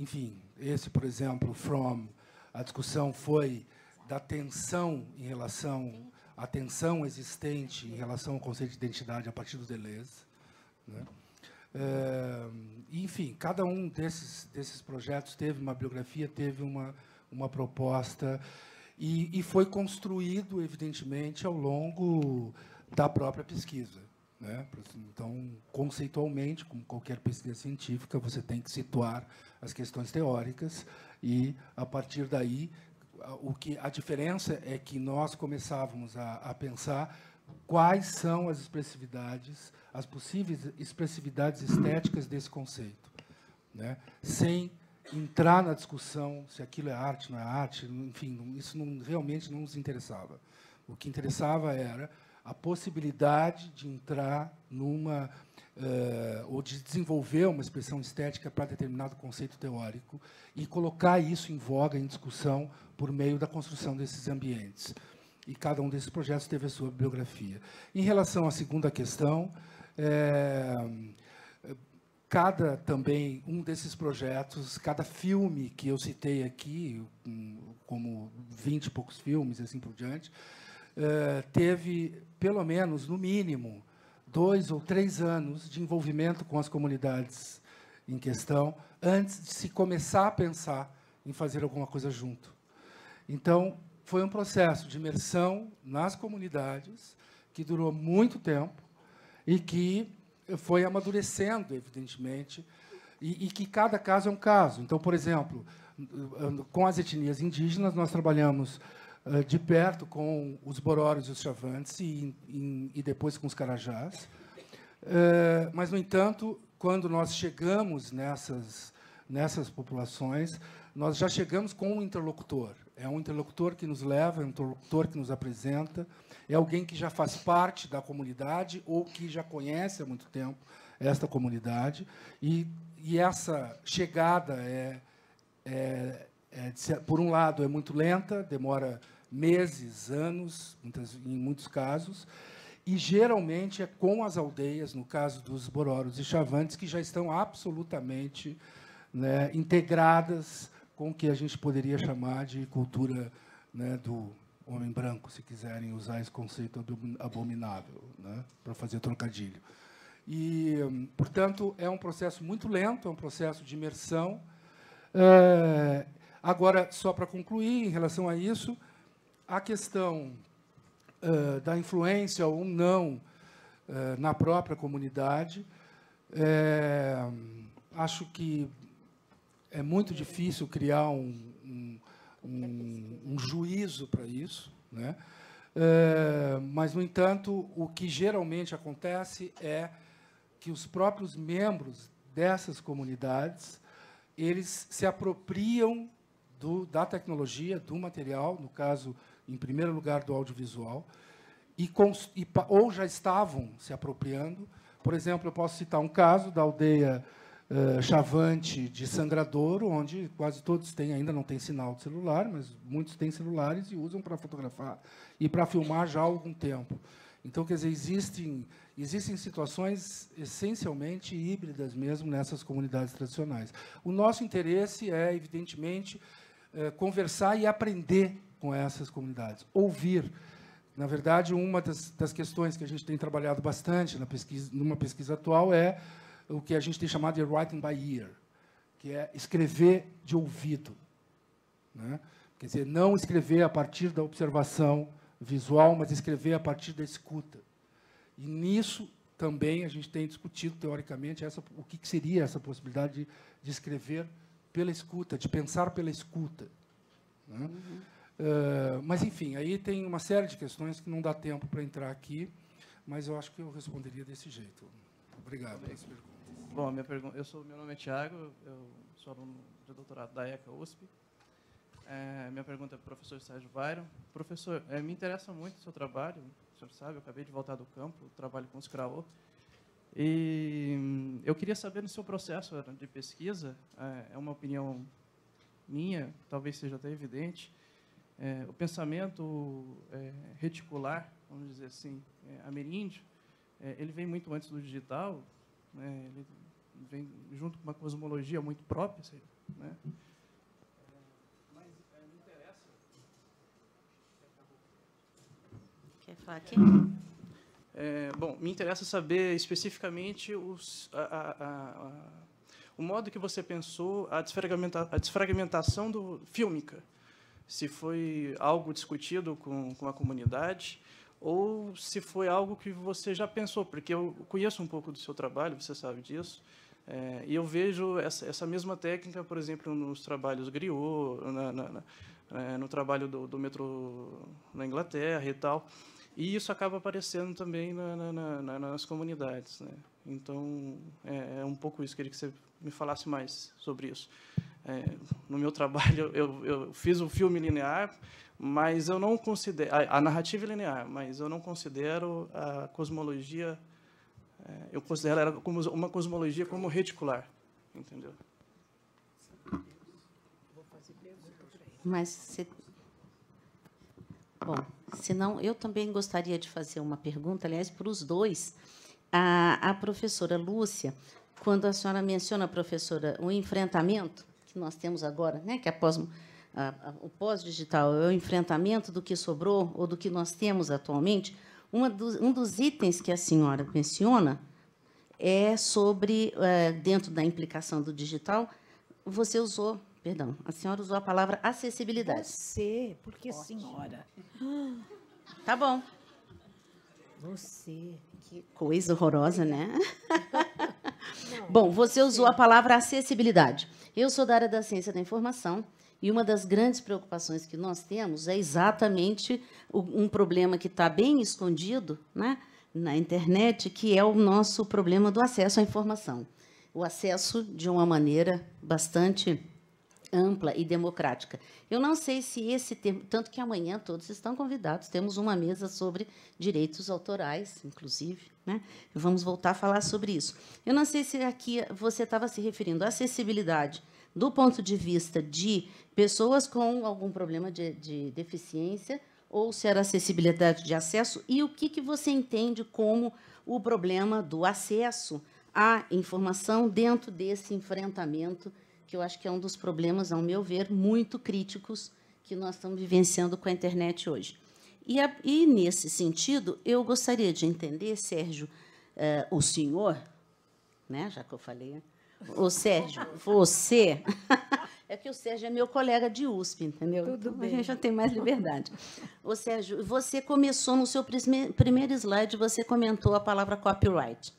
Enfim, esse, por exemplo, From, a discussão foi da tensão em relação à tensão existente em relação ao conceito de identidade a partir do Deleuze, né? Enfim, cada um desses projetos teve uma biografia, teve uma proposta e foi construído, evidentemente, ao longo da própria pesquisa, né? Então, conceitualmente, como qualquer pesquisa científica, você tem que situar as questões teóricas e, a partir daí, a diferença é que nós começávamos a pensar quais são as expressividades, as possíveis expressividades estéticas desse conceito, né? Sem entrar na discussão se aquilo é arte, não é arte, enfim, isso realmente não nos interessava. O que interessava era a possibilidade de entrar ou de desenvolver uma expressão estética para determinado conceito teórico e colocar isso em voga, em discussão, por meio da construção desses ambientes. E cada um desses projetos teve a sua biografia. Em relação à segunda questão, também um desses projetos, cada filme que eu citei aqui, como 20 e poucos filmes, assim por diante, teve, pelo menos, no mínimo, 2 ou 3 anos de envolvimento com as comunidades em questão, antes de se começar a pensar em fazer alguma coisa junto. Então, foi um processo de imersão nas comunidades que durou muito tempo e que foi amadurecendo, evidentemente, e que cada caso é um caso. Então, por exemplo, com as etnias indígenas, nós trabalhamos de perto com os Bororos e os Chavantes e depois com os Carajás. Mas, no entanto, quando nós chegamos nessas populações, nós já chegamos com um interlocutor. É um interlocutor que nos leva, é um interlocutor que nos apresenta, é alguém que já faz parte da comunidade ou que já conhece há muito tempo esta comunidade. E essa chegada, por um lado, é muito lenta, demora meses, anos, em muitos casos, e, geralmente, é com as aldeias, no caso dos Bororos e Chavantes, que já estão absolutamente, né, integradas com o que a gente poderia chamar de cultura, né, do homem branco, se quiserem usar esse conceito abominável, né, para fazer trocadilho. E, portanto, é um processo muito lento, é um processo de imersão. Agora, só para concluir, em relação a isso, a questão da influência ou não na própria comunidade, acho que é muito difícil criar um juízo para isso, né? Mas, no entanto, o que geralmente acontece é que os próprios membros dessas comunidades, eles se apropriam da tecnologia, do material, no caso, em primeiro lugar, do audiovisual, ou já estavam se apropriando. Por exemplo, eu posso citar um caso da aldeia Chavante de Sangradouro, onde quase todos ainda não têm sinal de celular, mas muitos têm celulares e usam para fotografar e para filmar já há algum tempo. Então, quer dizer, existem situações essencialmente híbridas mesmo nessas comunidades tradicionais. O nosso interesse é, evidentemente, conversar e aprender com essas comunidades, ouvir. Na verdade, uma das questões que a gente tem trabalhado bastante numa pesquisa atual é o que a gente tem chamado de writing by ear, que é escrever de ouvido, né? Quer dizer, não escrever a partir da observação visual, mas escrever a partir da escuta. E nisso também a gente tem discutido, teoricamente, o que seria essa possibilidade de escrever pela escuta, de pensar pela escuta, né? Mas, enfim, aí tem uma série de questões que não dá tempo para entrar aqui, mas eu acho que eu responderia desse jeito. Obrigado pelas perguntas. Bom, meu nome é Thiago, eu sou aluno de doutorado da ECA USP. Minha pergunta é para o professor Sérgio Byron. Professor, me interessa muito o seu trabalho, o senhor sabe, eu acabei de voltar do campo, trabalho com os CRAO. E eu queria saber, no seu processo de pesquisa, é uma opinião minha, talvez seja até evidente, o pensamento reticular, vamos dizer assim, ameríndio, ele vem muito antes do digital, né? Ele vem junto com uma cosmologia muito própria, né? Mas me interessa... Quer falar aqui? Bom, me interessa saber especificamente o modo que você pensou a desfragmentação fílmica. Se foi algo discutido com a comunidade ou se foi algo que você já pensou, porque eu conheço um pouco do seu trabalho, você sabe disso, e eu vejo essa mesma técnica, por exemplo, nos trabalhos Griot, no trabalho do metrô na Inglaterra e tal, e isso acaba aparecendo também nas comunidades, né? Então, é um pouco isso, queria que você me falasse mais sobre isso. No meu trabalho, eu fiz o filme linear, mas eu não considero a narrativa linear, mas eu não considero a cosmologia, eu considero ela como uma cosmologia como reticular, entendeu? Mas, bom, senão eu também gostaria de fazer uma pergunta, aliás, para os dois. A professora Lúcia, quando a senhora menciona, professora, o enfrentamento que nós temos agora, né, que o pós-digital é o enfrentamento do que sobrou ou do que nós temos atualmente, um dos itens que a senhora menciona é sobre, dentro da implicação do digital, a senhora usou a palavra acessibilidade. Você, porque senhora? Tá bom. Você. Que coisa horrorosa, né? Bom, você usou a palavra acessibilidade. Eu sou da área da ciência da informação e uma das grandes preocupações que nós temos é exatamente um problema que está bem escondido, né, na internet, que é o nosso problema do acesso à informação. O acesso de uma maneira bastante ampla e democrática. Eu não sei se esse termo, tanto que amanhã todos estão convidados, temos uma mesa sobre direitos autorais, inclusive, né? Vamos voltar a falar sobre isso. Eu não sei se aqui você estava se referindo à acessibilidade do ponto de vista de pessoas com algum problema de deficiência ou se era acessibilidade de acesso e o que você entende como o problema do acesso à informação dentro desse enfrentamento, que eu acho que é um dos problemas, ao meu ver, muito críticos que nós estamos vivenciando com a internet hoje. E nesse sentido, eu gostaria de entender, Sérgio, o senhor, né, já que eu falei, o Sérgio, você... É que o Sérgio é meu colega de USP, entendeu? Tudo então, bem. A gente já tem mais liberdade. Ô, Sérgio, você começou no seu primeiro slide, você comentou a palavra copyright,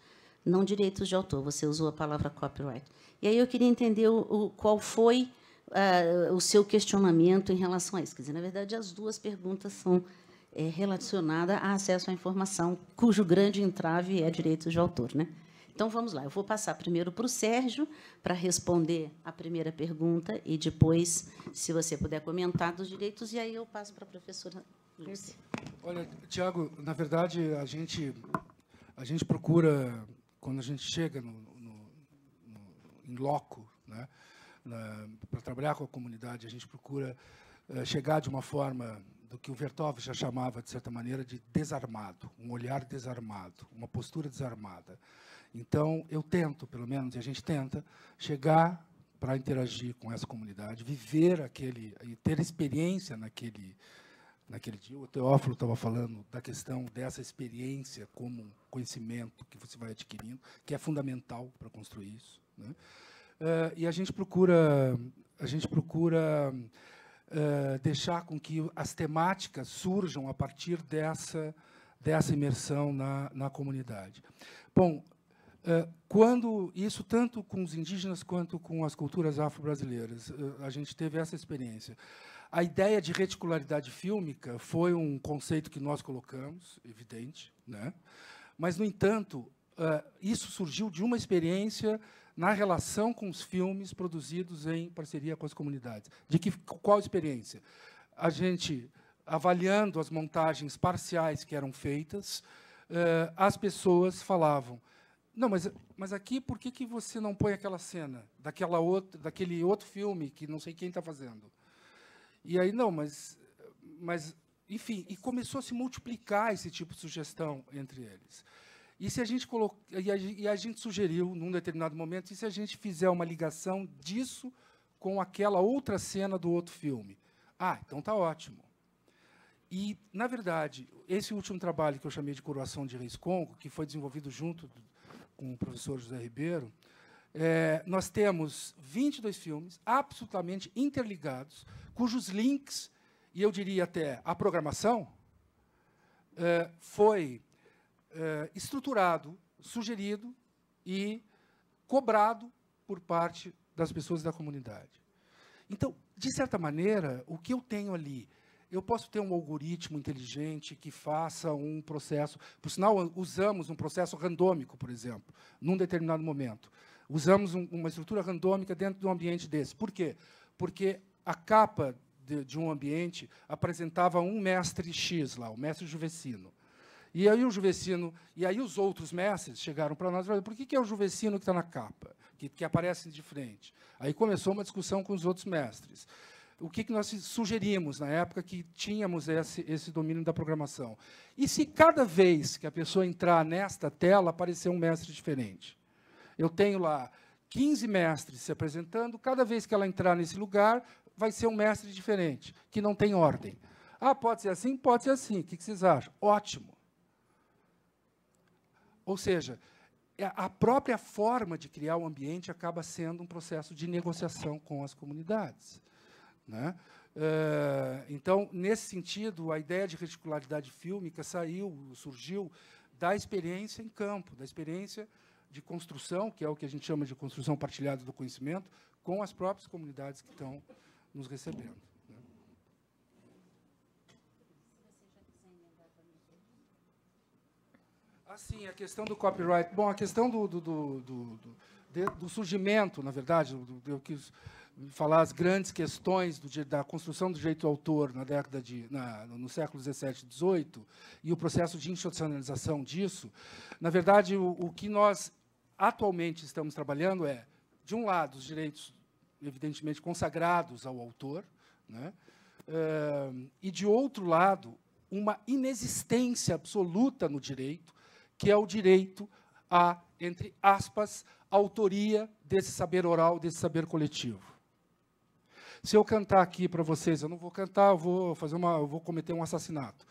não direitos de autor, você usou a palavra copyright. E aí eu queria entender qual foi o seu questionamento em relação a isso. Quer dizer, na verdade, as duas perguntas são relacionadas a acesso à informação, cujo grande entrave é direitos de autor, né? Então, vamos lá. Eu vou passar primeiro para o Sérgio, para responder a primeira pergunta, e depois, se você puder comentar dos direitos, e aí eu passo para a professora Lúcia. Olha, Tiago, na verdade, a gente procura, quando a gente chega em loco, né, para trabalhar com a comunidade, a gente procura chegar de uma forma do que o Vertov já chamava, de certa maneira, de desarmado, um olhar desarmado, uma postura desarmada. Então, eu tento, pelo menos, e a gente tenta, chegar para interagir com essa comunidade, viver e ter experiência naquele dia. O Teófilo estava falando da questão dessa experiência como conhecimento que você vai adquirindo, que é fundamental para construir isso, né? E a gente procura deixar com que as temáticas surjam a partir dessa imersão na comunidade. Bom, quando isso, tanto com os indígenas quanto com as culturas afro-brasileiras, a gente teve essa experiência. A ideia de reticularidade fílmica foi um conceito que nós colocamos, evidente, né? Mas, no entanto, isso surgiu de uma experiência na relação com os filmes produzidos em parceria com as comunidades. Qual experiência? A gente, avaliando as montagens parciais que eram feitas, as pessoas falavam: não, mas aqui, por que você não põe aquela cena daquele outro filme que não sei quem está fazendo? E aí, não, mas, enfim, e começou a se multiplicar esse tipo de sugestão entre eles. E se a gente a gente sugeriu, num determinado momento, e se a gente fizer uma ligação disso com aquela outra cena do outro filme? Ah, então está ótimo. E, na verdade, esse último trabalho que eu chamei de Coroação de Reis Congo, que foi desenvolvido junto com o professor José Ribeiro, nós temos 22 filmes absolutamente interligados, cujos links, e eu diria até a programação, foi estruturado, sugerido e cobrado por parte das pessoas da comunidade. Então, de certa maneira, o que eu tenho ali, eu posso ter um algoritmo inteligente que faça um processo, por sinal, usamos um processo randômico, por exemplo, num determinado momento. Usamos uma estrutura randômica dentro de um ambiente desse. Por quê? Porque a capa de um ambiente apresentava um mestre X lá, o mestre Juvecino. E aí os outros mestres chegaram para nós e falaram: por que é o Juvecino que está na capa, que aparece de frente? Aí começou uma discussão com os outros mestres. O que nós sugerimos na época que tínhamos esse domínio da programação? E se cada vez que a pessoa entrar nesta tela aparecer um mestre diferente? Eu tenho lá 15 mestres se apresentando, cada vez que ela entrar nesse lugar, vai ser um mestre diferente, que não tem ordem. Ah, pode ser assim? Pode ser assim. O que vocês acham? Ótimo. Ou seja, a própria forma de criar o ambiente acaba sendo um processo de negociação com as comunidades, né? Então, nesse sentido, a ideia de reticularidade fílmica surgiu da experiência em campo, da experiência de construção, que é o que a gente chama de construção partilhada do conhecimento, com as próprias comunidades que estão nos recebendo. Sim, a questão do copyright. Bom, a questão do surgimento, na verdade, eu quis falar as grandes questões da construção do direito do autor no século XVII e XVIII, e o processo de institucionalização disso. Na verdade, o que nós atualmente estamos trabalhando é, de um lado, os direitos, evidentemente, consagrados ao autor, né? E, de outro lado, uma inexistência absoluta no direito, que é o direito à, entre aspas, autoria desse saber oral, desse saber coletivo. Se eu cantar aqui para vocês, eu não vou cantar, eu vou cometer um assassinato.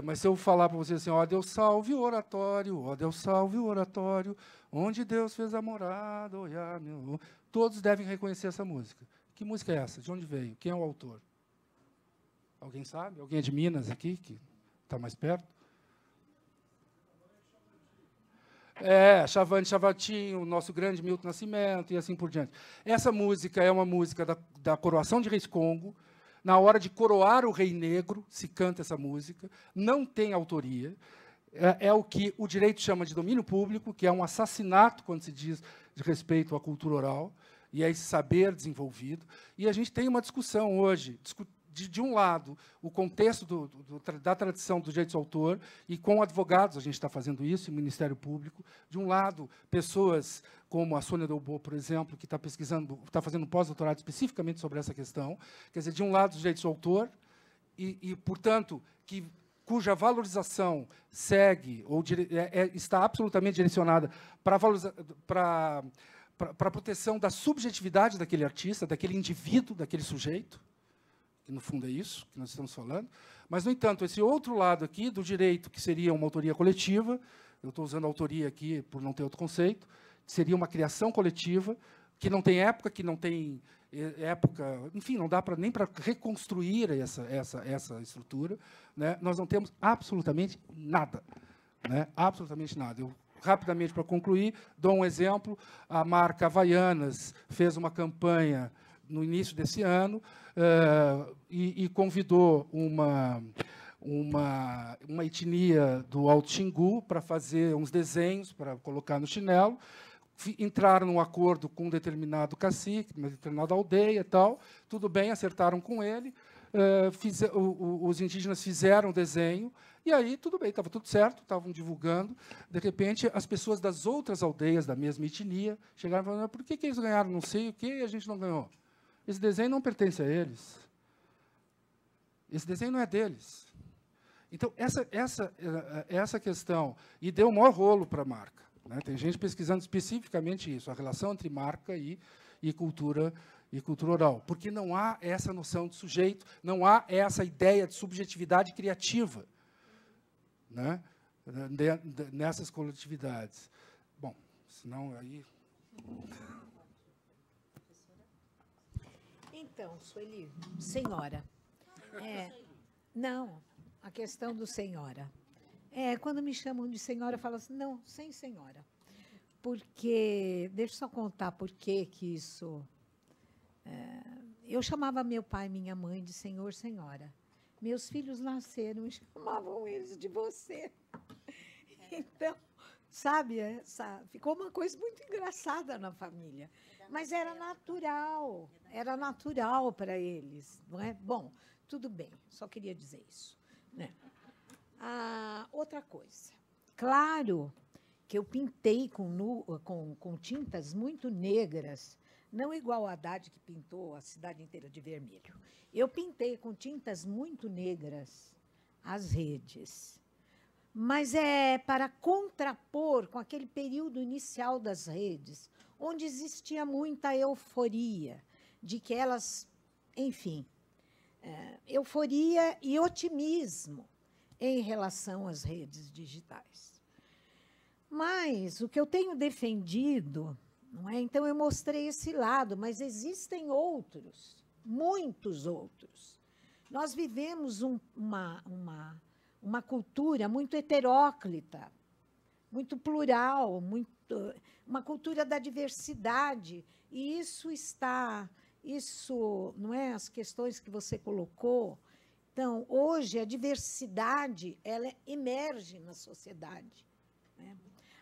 Mas se eu falar para vocês assim: ó Deus salve o oratório, ó Deus salve o oratório, onde Deus fez a morada, olhar meu... Todos devem reconhecer essa música. Que música é essa? De onde veio? Quem é o autor? Alguém sabe? Alguém é de Minas aqui, que está mais perto? Chavante Chavatinho, o nosso grande Milton Nascimento, e assim por diante. Essa música é uma música da Coroação de Reis Congo. Na hora de coroar o Rei Negro, se canta essa música. Não tem autoria. É o que o direito chama de domínio público, que é um assassinato quando se diz de respeito à cultura oral, e a esse saber desenvolvido. E a gente tem uma discussão hoje, de um lado, o contexto da tradição do direito de autor, e com advogados a gente está fazendo isso, e o Ministério Público. De um lado, pessoas como a Sônia Delbo, por exemplo, que está fazendo um pós-doutorado especificamente sobre essa questão. Quer dizer, de um lado, os direitos de autor, portanto, cuja valorização segue, ou está absolutamente direcionada para a proteção da subjetividade daquele artista, daquele indivíduo, daquele sujeito, que, no fundo, é isso que nós estamos falando, Mas, no entanto, esse outro lado aqui do direito, que seria uma autoria coletiva, eu estou usando autoria aqui por não ter outro conceito, seria uma criação coletiva, que não tem época, que não tem época, enfim, não dá nem para reconstruir essa estrutura, né? Nós não temos absolutamente nada, né? Absolutamente nada. Eu, rapidamente, para concluir, dou um exemplo. A marca Havaianas fez uma campanha no início desse ano e convidou uma etnia do Alto Xingu para fazer uns desenhos para colocar no chinelo. Entraram num acordo com um determinado cacique, uma determinada aldeia e tal, tudo bem, acertaram com ele, os indígenas fizeram o desenho, e aí tudo bem, estava tudo certo, estavam divulgando. De repente, as pessoas das outras aldeias da mesma etnia chegaram e falaram: por que eles ganharam não sei o quê e a gente não ganhou? Esse desenho não pertence a eles. Esse desenho não é deles. Então, essa questão, e deu o maior rolo para a marca. Né? Tem gente pesquisando especificamente isso, a relação entre marca e cultura oral, porque não há essa noção de sujeito, não há essa ideia de subjetividade criativa, né? Nessas coletividades. Bom, senão aí... Então, Sueli, senhora, não, a questão do senhora. Quando me chamam de senhora, eu falo assim, não, sem senhora. Porque, deixa eu só contar por que isso... eu chamava meu pai e minha mãe de senhor, senhora. Meus filhos nasceram e chamavam eles de você. Então, sabe, ficou uma coisa muito engraçada na família. Mas era natural para eles, não é? Bom, tudo bem, só queria dizer isso, né? Outra coisa, claro que eu pintei com tintas muito negras, não igual a Haddad, que pintou a cidade inteira de vermelho. Eu pintei com tintas muito negras as redes, mas é para contrapor com aquele período inicial das redes, onde existia muita euforia, de que elas, enfim, euforia e otimismo em relação às redes digitais. Mas o que eu tenho defendido, não é? Então, eu mostrei esse lado, mas existem outros, muitos outros. Nós vivemos uma cultura muito heteróclita, muito plural, uma cultura da diversidade, e isso, não é, as questões que você colocou. Então, hoje, a diversidade, ela emerge na sociedade, né?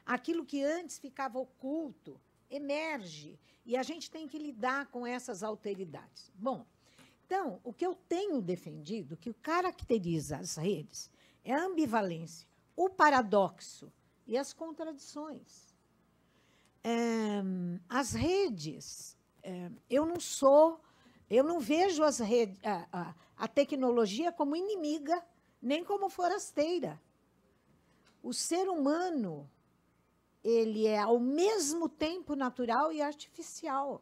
Aquilo que antes ficava oculto emerge, e a gente tem que lidar com essas alteridades. Bom, então, o que eu tenho defendido, que caracteriza as redes, é a ambivalência, o paradoxo e as contradições. As redes, eu não vejo as redes, a tecnologia como inimiga, nem como forasteira. O ser humano, ele é, ao mesmo tempo, natural e artificial.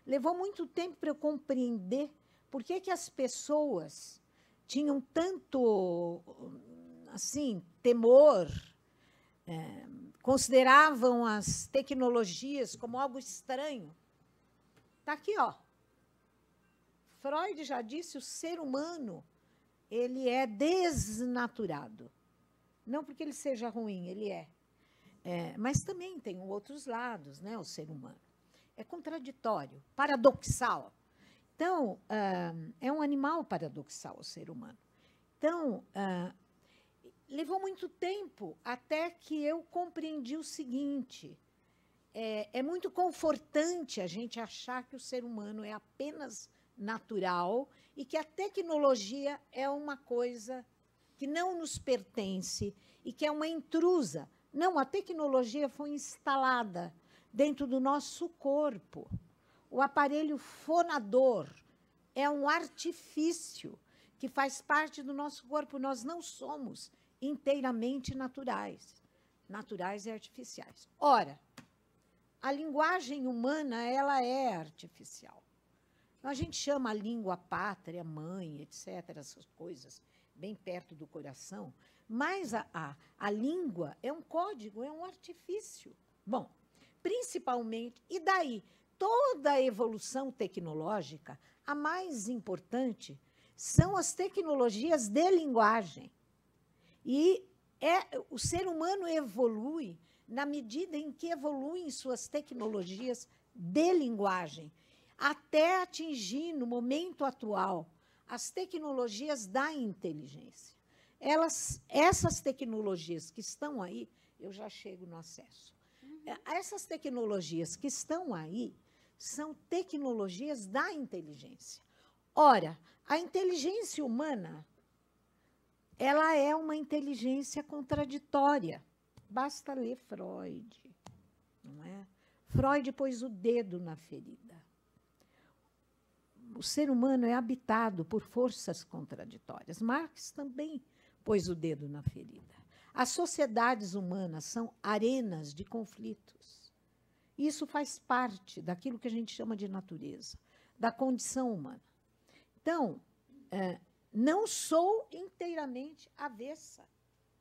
Levou muito tempo para eu compreender por que as pessoas tinham tanto, assim, temor, consideravam as tecnologias como algo estranho. Está aqui, ó. Freud já disse, o ser humano, ele é desnaturado. Não porque ele seja ruim, ele é. Mas também tem outros lados, né, o ser humano. É contraditório, paradoxal. Então, é um animal paradoxal o ser humano. Então, levou muito tempo até que eu compreendi o seguinte: é muito confortante a gente achar que o ser humano é apenas natural e que a tecnologia é uma coisa que não nos pertence e que é uma intrusa. Não, a tecnologia foi instalada dentro do nosso corpo. O aparelho fonador é um artifício que faz parte do nosso corpo. Nós não somos inteiramente naturais. Naturais e artificiais. Ora, a linguagem humana, ela é artificial. A gente chama a língua pátria, mãe, etc., essas coisas bem perto do coração, mas a língua é um código, é um artifício. Bom, principalmente, e daí, toda a evolução tecnológica, a mais importante são as tecnologias de linguagem. E o ser humano evolui na medida em que evoluem suas tecnologias de linguagem, até atingir, no momento atual, as tecnologias da inteligência. Essas tecnologias que estão aí, eu já chego no acesso. Essas tecnologias que estão aí são tecnologias da inteligência. Ora, a inteligência humana, ela é uma inteligência contraditória. Basta ler Freud, não é? Freud pôs o dedo na ferida. O ser humano é habitado por forças contraditórias. Marx também pôs o dedo na ferida. As sociedades humanas são arenas de conflitos. Isso faz parte daquilo que a gente chama de natureza, da condição humana. Então, não sou inteiramente avessa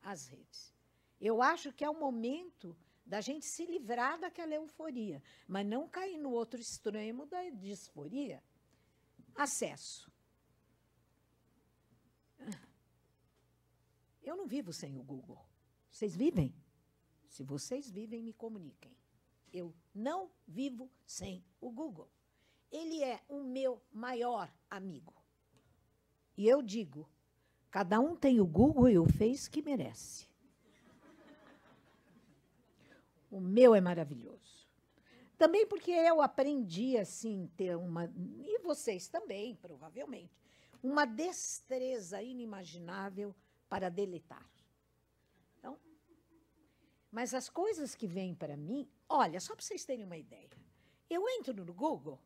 às redes. Eu acho que é o momento da gente se livrar daquela euforia, mas não cair no outro extremo da disforia. Acesso. Eu não vivo sem o Google. Vocês vivem? Se vocês vivem, me comuniquem. Eu não vivo sem o Google. Ele é o meu maior amigo. E eu digo, cada um tem o Google e o Face que merece. O meu é maravilhoso. Também porque eu aprendi assim ter uma, e vocês também, provavelmente, uma destreza inimaginável para deletar. Então, mas as coisas que vêm para mim, olha, só para vocês terem uma ideia. Eu entro no Google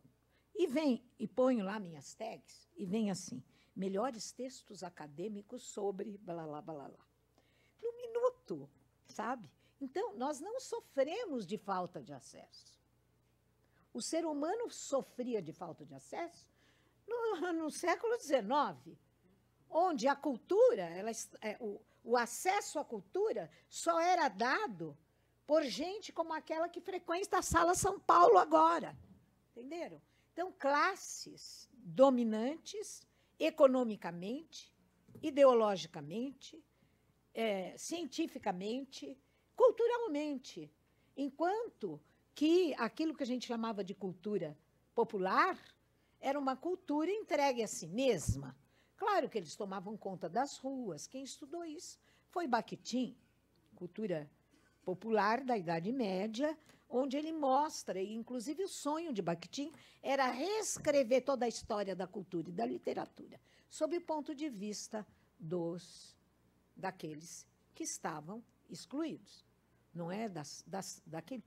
e ponho lá minhas tags e vem assim: melhores textos acadêmicos sobre blá, blá, blá, blá. No minuto, sabe? Então, nós não sofremos de falta de acesso. O ser humano sofria de falta de acesso no século XIX, onde a cultura, o acesso à cultura só era dado por gente como aquela que frequenta a Sala São Paulo agora. Entenderam? Então, classes dominantes economicamente, ideologicamente, cientificamente, culturalmente, enquanto que aquilo que a gente chamava de cultura popular era uma cultura entregue a si mesma. Claro que eles tomavam conta das ruas. Quem estudou isso foi Bakhtin, cultura popular da Idade Média, onde ele mostra, e inclusive o sonho de Bakhtin era reescrever toda a história da cultura e da literatura, sob o ponto de vista daqueles que estavam excluídos. Não é daquele...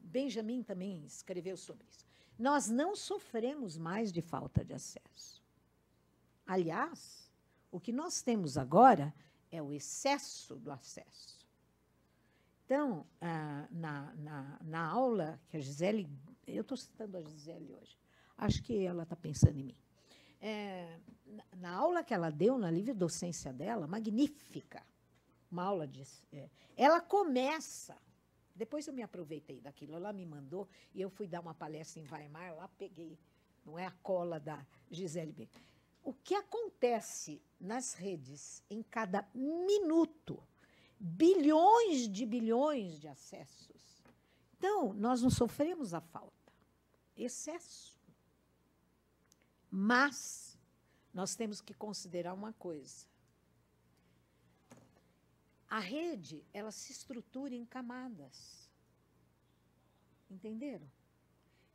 Benjamin também escreveu sobre isso. Nós não sofremos mais de falta de acesso. Aliás, o que nós temos agora é o excesso do acesso. Então, na aula que a Gisele... Eu estou citando a Gisele hoje. Acho que ela está pensando em mim. Na aula que ela deu, na livre docência dela, magnífica, uma aula ela começa... Depois eu me aproveitei daquilo. Ela me mandou e eu fui dar uma palestra em Weimar, lá peguei, não é, a cola da Gisele B. O que acontece nas redes em cada minuto? Bilhões de acessos. Então, nós não sofremos a falta. Excesso. Mas nós temos que considerar uma coisa. A rede, ela se estrutura em camadas. Entenderam?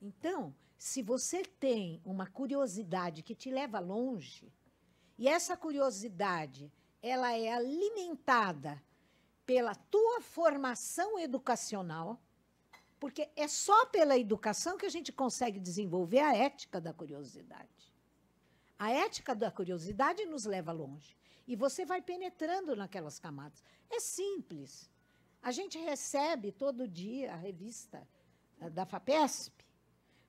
Então, se você tem uma curiosidade que te leva longe, e essa curiosidade ela é alimentada pela tua formação educacional, porque é só pela educação que a gente consegue desenvolver a ética da curiosidade. A ética da curiosidade nos leva longe. E você vai penetrando naquelas camadas. É simples. A gente recebe todo dia a revista da FAPESP.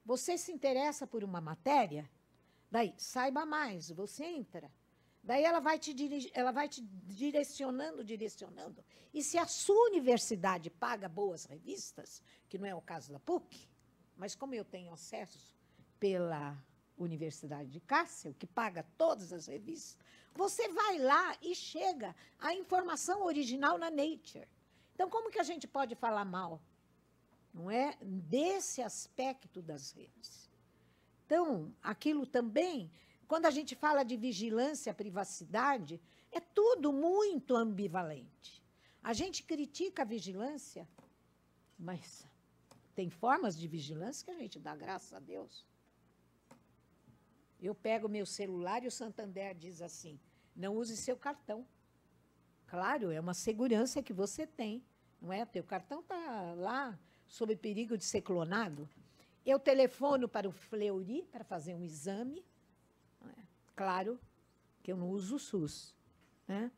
Você se interessa por uma matéria? Daí, saiba mais. Você entra Daí ela vai te direcionando. E se a sua universidade paga boas revistas, que não é o caso da PUC, mas como eu tenho acesso pela Universidade de Kassel, que paga todas as revistas, você vai lá e chega à informação original na Nature. Então, como que a gente pode falar mal, não é, desse aspecto das redes? Então, aquilo também, quando a gente fala de vigilância, privacidade, é tudo muito ambivalente. A gente critica a vigilância, mas tem formas de vigilância que a gente dá graças a Deus. Eu pego meu celular e o Santander diz assim, não use seu cartão. Claro, é uma segurança que você tem, não é? Teu cartão está lá sob perigo de ser clonado. Eu telefono para o Fleury para fazer um exame. Não é? Claro que eu não uso o SUS. Né?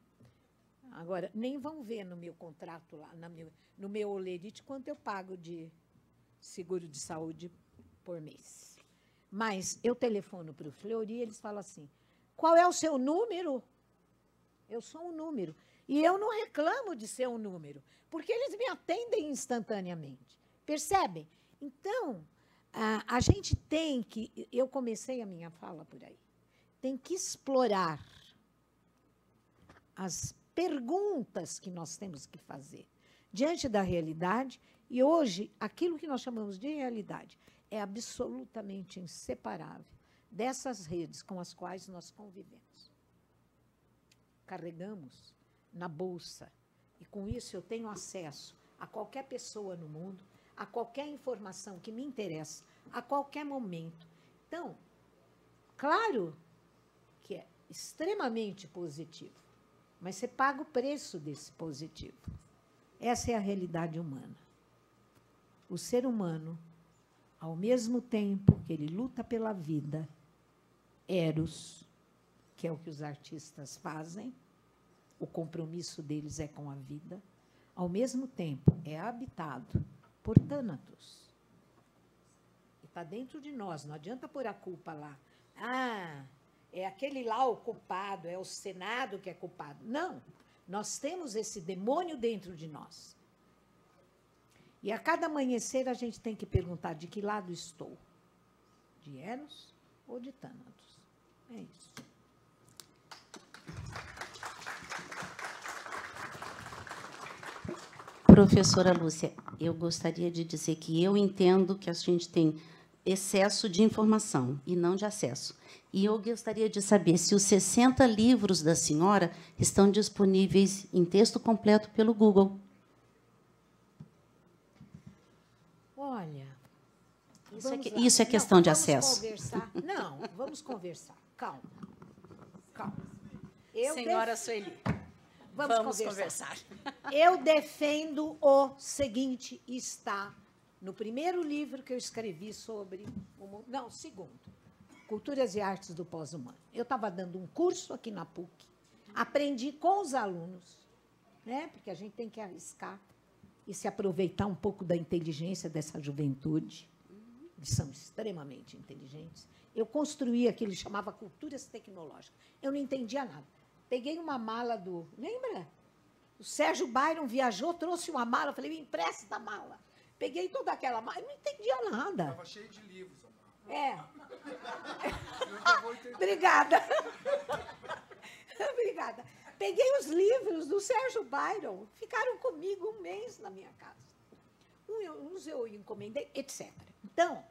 Agora, nem vão ver no meu contrato lá, no meu olerite, quanto eu pago de seguro de saúde por mês. Mas eu telefono para o Fleury e eles falam assim, qual é o seu número? Eu sou um número. E eu não reclamo de ser um número, porque eles me atendem instantaneamente. Percebem? Então, a gente tem que... Eu comecei a minha fala por aí. Tem que explorar as perguntas que nós temos que fazer diante da realidade. E hoje, aquilo que nós chamamos de realidade é absolutamente inseparável dessas redes com as quais nós convivemos. Carregamos na bolsa, e com isso eu tenho acesso a qualquer pessoa no mundo, a qualquer informação que me interessa, a qualquer momento. Então, claro que é extremamente positivo, mas você paga o preço desse positivo. Essa é a realidade humana. O ser humano, ao mesmo tempo que ele luta pela vida, eros, que é o que os artistas fazem, o compromisso deles é com a vida, ao mesmo tempo é habitado por Thanatos. E está dentro de nós, não adianta pôr a culpa lá. Ah, é aquele lá o culpado, é o Senado que é culpado. Não, nós temos esse demônio dentro de nós. E a cada amanhecer a gente tem que perguntar de que lado estou, de Eros ou de Thanatos. É isso. Professora Lúcia, eu gostaria de dizer que eu entendo que a gente tem excesso de informação e não de acesso. E eu gostaria de saber se os 60 livros da senhora estão disponíveis em texto completo pelo Google. Olha, isso é questão de acesso. Conversar. Não, vamos conversar. Calma. Senhora Sueli, vamos conversar. Eu defendo o seguinte, está no primeiro livro que eu escrevi sobre... Não, segundo. Culturas e Artes do Pós-Humano. Eu estava dando um curso aqui na PUC, aprendi com os alunos, né, porque a gente tem que arriscar e se aproveitar um pouco da inteligência dessa juventude. Eles são extremamente inteligentes. Eu construí aquilo que chamava culturas tecnológicas. Eu não entendia nada. Peguei uma mala do... Lembra? O Sérgio Byron viajou, trouxe uma mala, falei, me empresta a mala. Peguei toda aquela mala, eu não entendia nada. Estava cheio de livros. É. Obrigada. Obrigada. Peguei os livros do Sérgio Byron, ficaram comigo um mês na minha casa. Uns eu encomendei, etc. Então,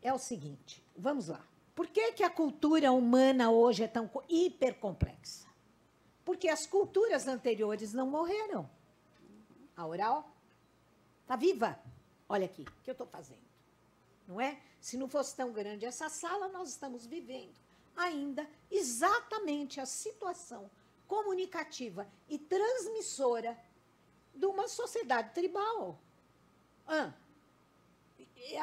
é o seguinte, vamos lá. Por que a cultura humana hoje é tão hipercomplexa? Porque as culturas anteriores não morreram. A oral está viva. Olha aqui, o que eu estou fazendo. Não é? Se não fosse tão grande essa sala, nós estamos vivendo ainda exatamente a situação comunicativa e transmissora de uma sociedade tribal.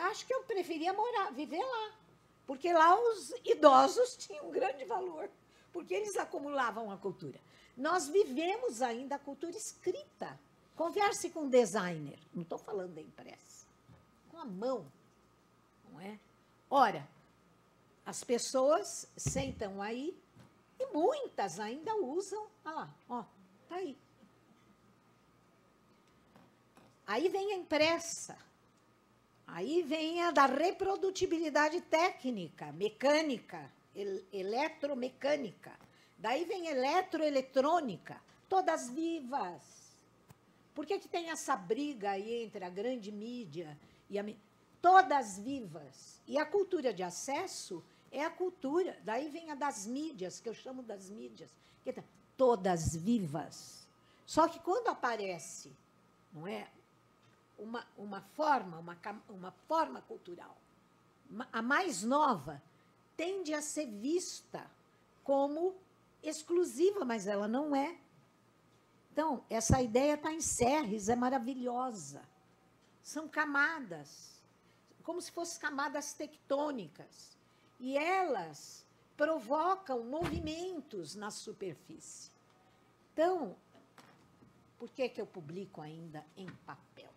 Acho que eu preferia viver lá, porque lá os idosos tinham um grande valor, porque eles acumulavam a cultura. Nós vivemos ainda a cultura escrita. Converse com um designer, não estou falando da impressa, com a mão, não é? Ora, as pessoas sentam aí E muitas ainda usam. Olha lá, ó, tá aí. Aí vem a impressa. Aí vem a da reprodutibilidade técnica, mecânica, eletromecânica. Daí vem eletroeletrônica, todas vivas. Por que tem essa briga aí entre a grande mídia e a... Todas vivas. E a cultura de acesso é a cultura. Daí vem a das mídias, que eu chamo das mídias. Todas vivas. Só que quando aparece, não é, uma forma cultural, a mais nova, tende a ser vista como exclusiva, mas ela não é. Então, essa ideia está em Serres, é maravilhosa. São camadas, como se fossem camadas tectônicas. E elas provocam movimentos na superfície. Então, por que eu publico ainda em papel?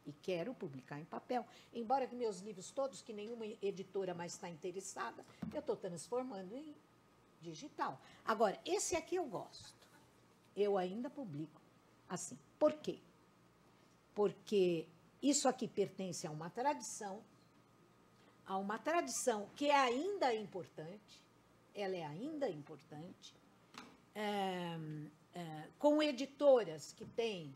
E quero publicar em papel. Embora que meus livros todos, que nenhuma editora mais está interessada, eu estou transformando em digital. Agora, esse aqui eu gosto. Eu ainda publico assim. Por quê? Porque isso aqui pertence a uma tradição que é ainda importante, ela é ainda importante, com editoras que têm,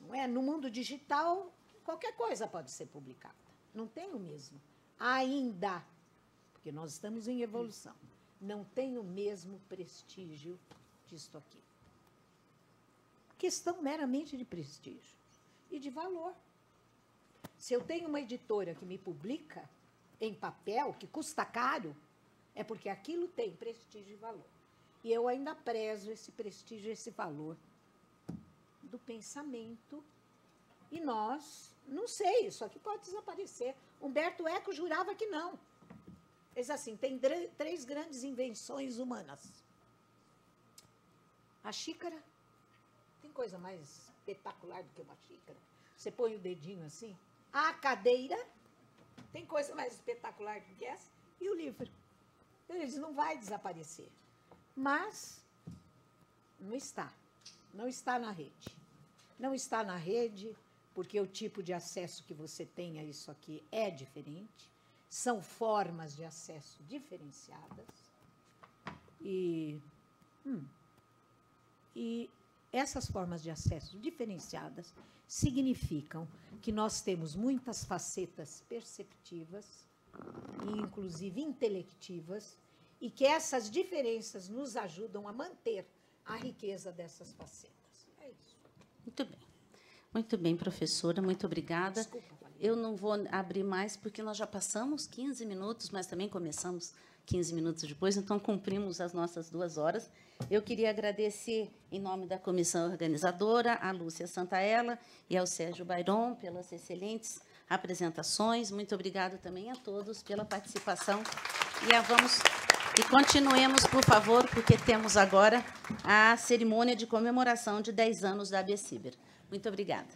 não é? No mundo digital, qualquer coisa pode ser publicada. Não tem o mesmo. Ainda, porque nós estamos em evolução, não tem o mesmo prestígio disto aqui. Questão meramente de prestígio e de valor. Se eu tenho uma editora que me publica em papel, que custa caro, é porque aquilo tem prestígio e valor. E eu ainda prezo esse prestígio, esse valor do pensamento. E nós, não sei, isso aqui pode desaparecer. Humberto Eco jurava que não. Ele diz assim, tem 3 grandes invenções humanas. A xícara, tem coisa mais espetacular do que uma xícara? Você põe o dedinho assim. A cadeira, tem coisa mais espetacular do que essa? E o livro. Ele diz, não vai desaparecer. Mas não está. Não está na rede. Não está na rede porque o tipo de acesso que você tem a isso aqui é diferente. São formas de acesso diferenciadas. E essas formas de acesso diferenciadas significam que nós temos muitas facetas perceptivas e, inclusive, intelectivas, e que essas diferenças nos ajudam a manter a riqueza dessas facetas. É isso. Muito bem. Muito bem, professora. Muito obrigada. Desculpa, Valéria. Eu não vou abrir mais, porque nós já passamos 15 minutos, mas também começamos 15 minutos depois, então cumprimos as nossas 2 horas. Eu queria agradecer, em nome da comissão organizadora, a Lúcia Santaella e ao Sérgio Bairon pelas excelentes apresentações. Muito obrigada também a todos pela participação. E continuemos, por favor, porque temos agora a cerimônia de comemoração de 10 anos da ABCiber. Muito obrigada.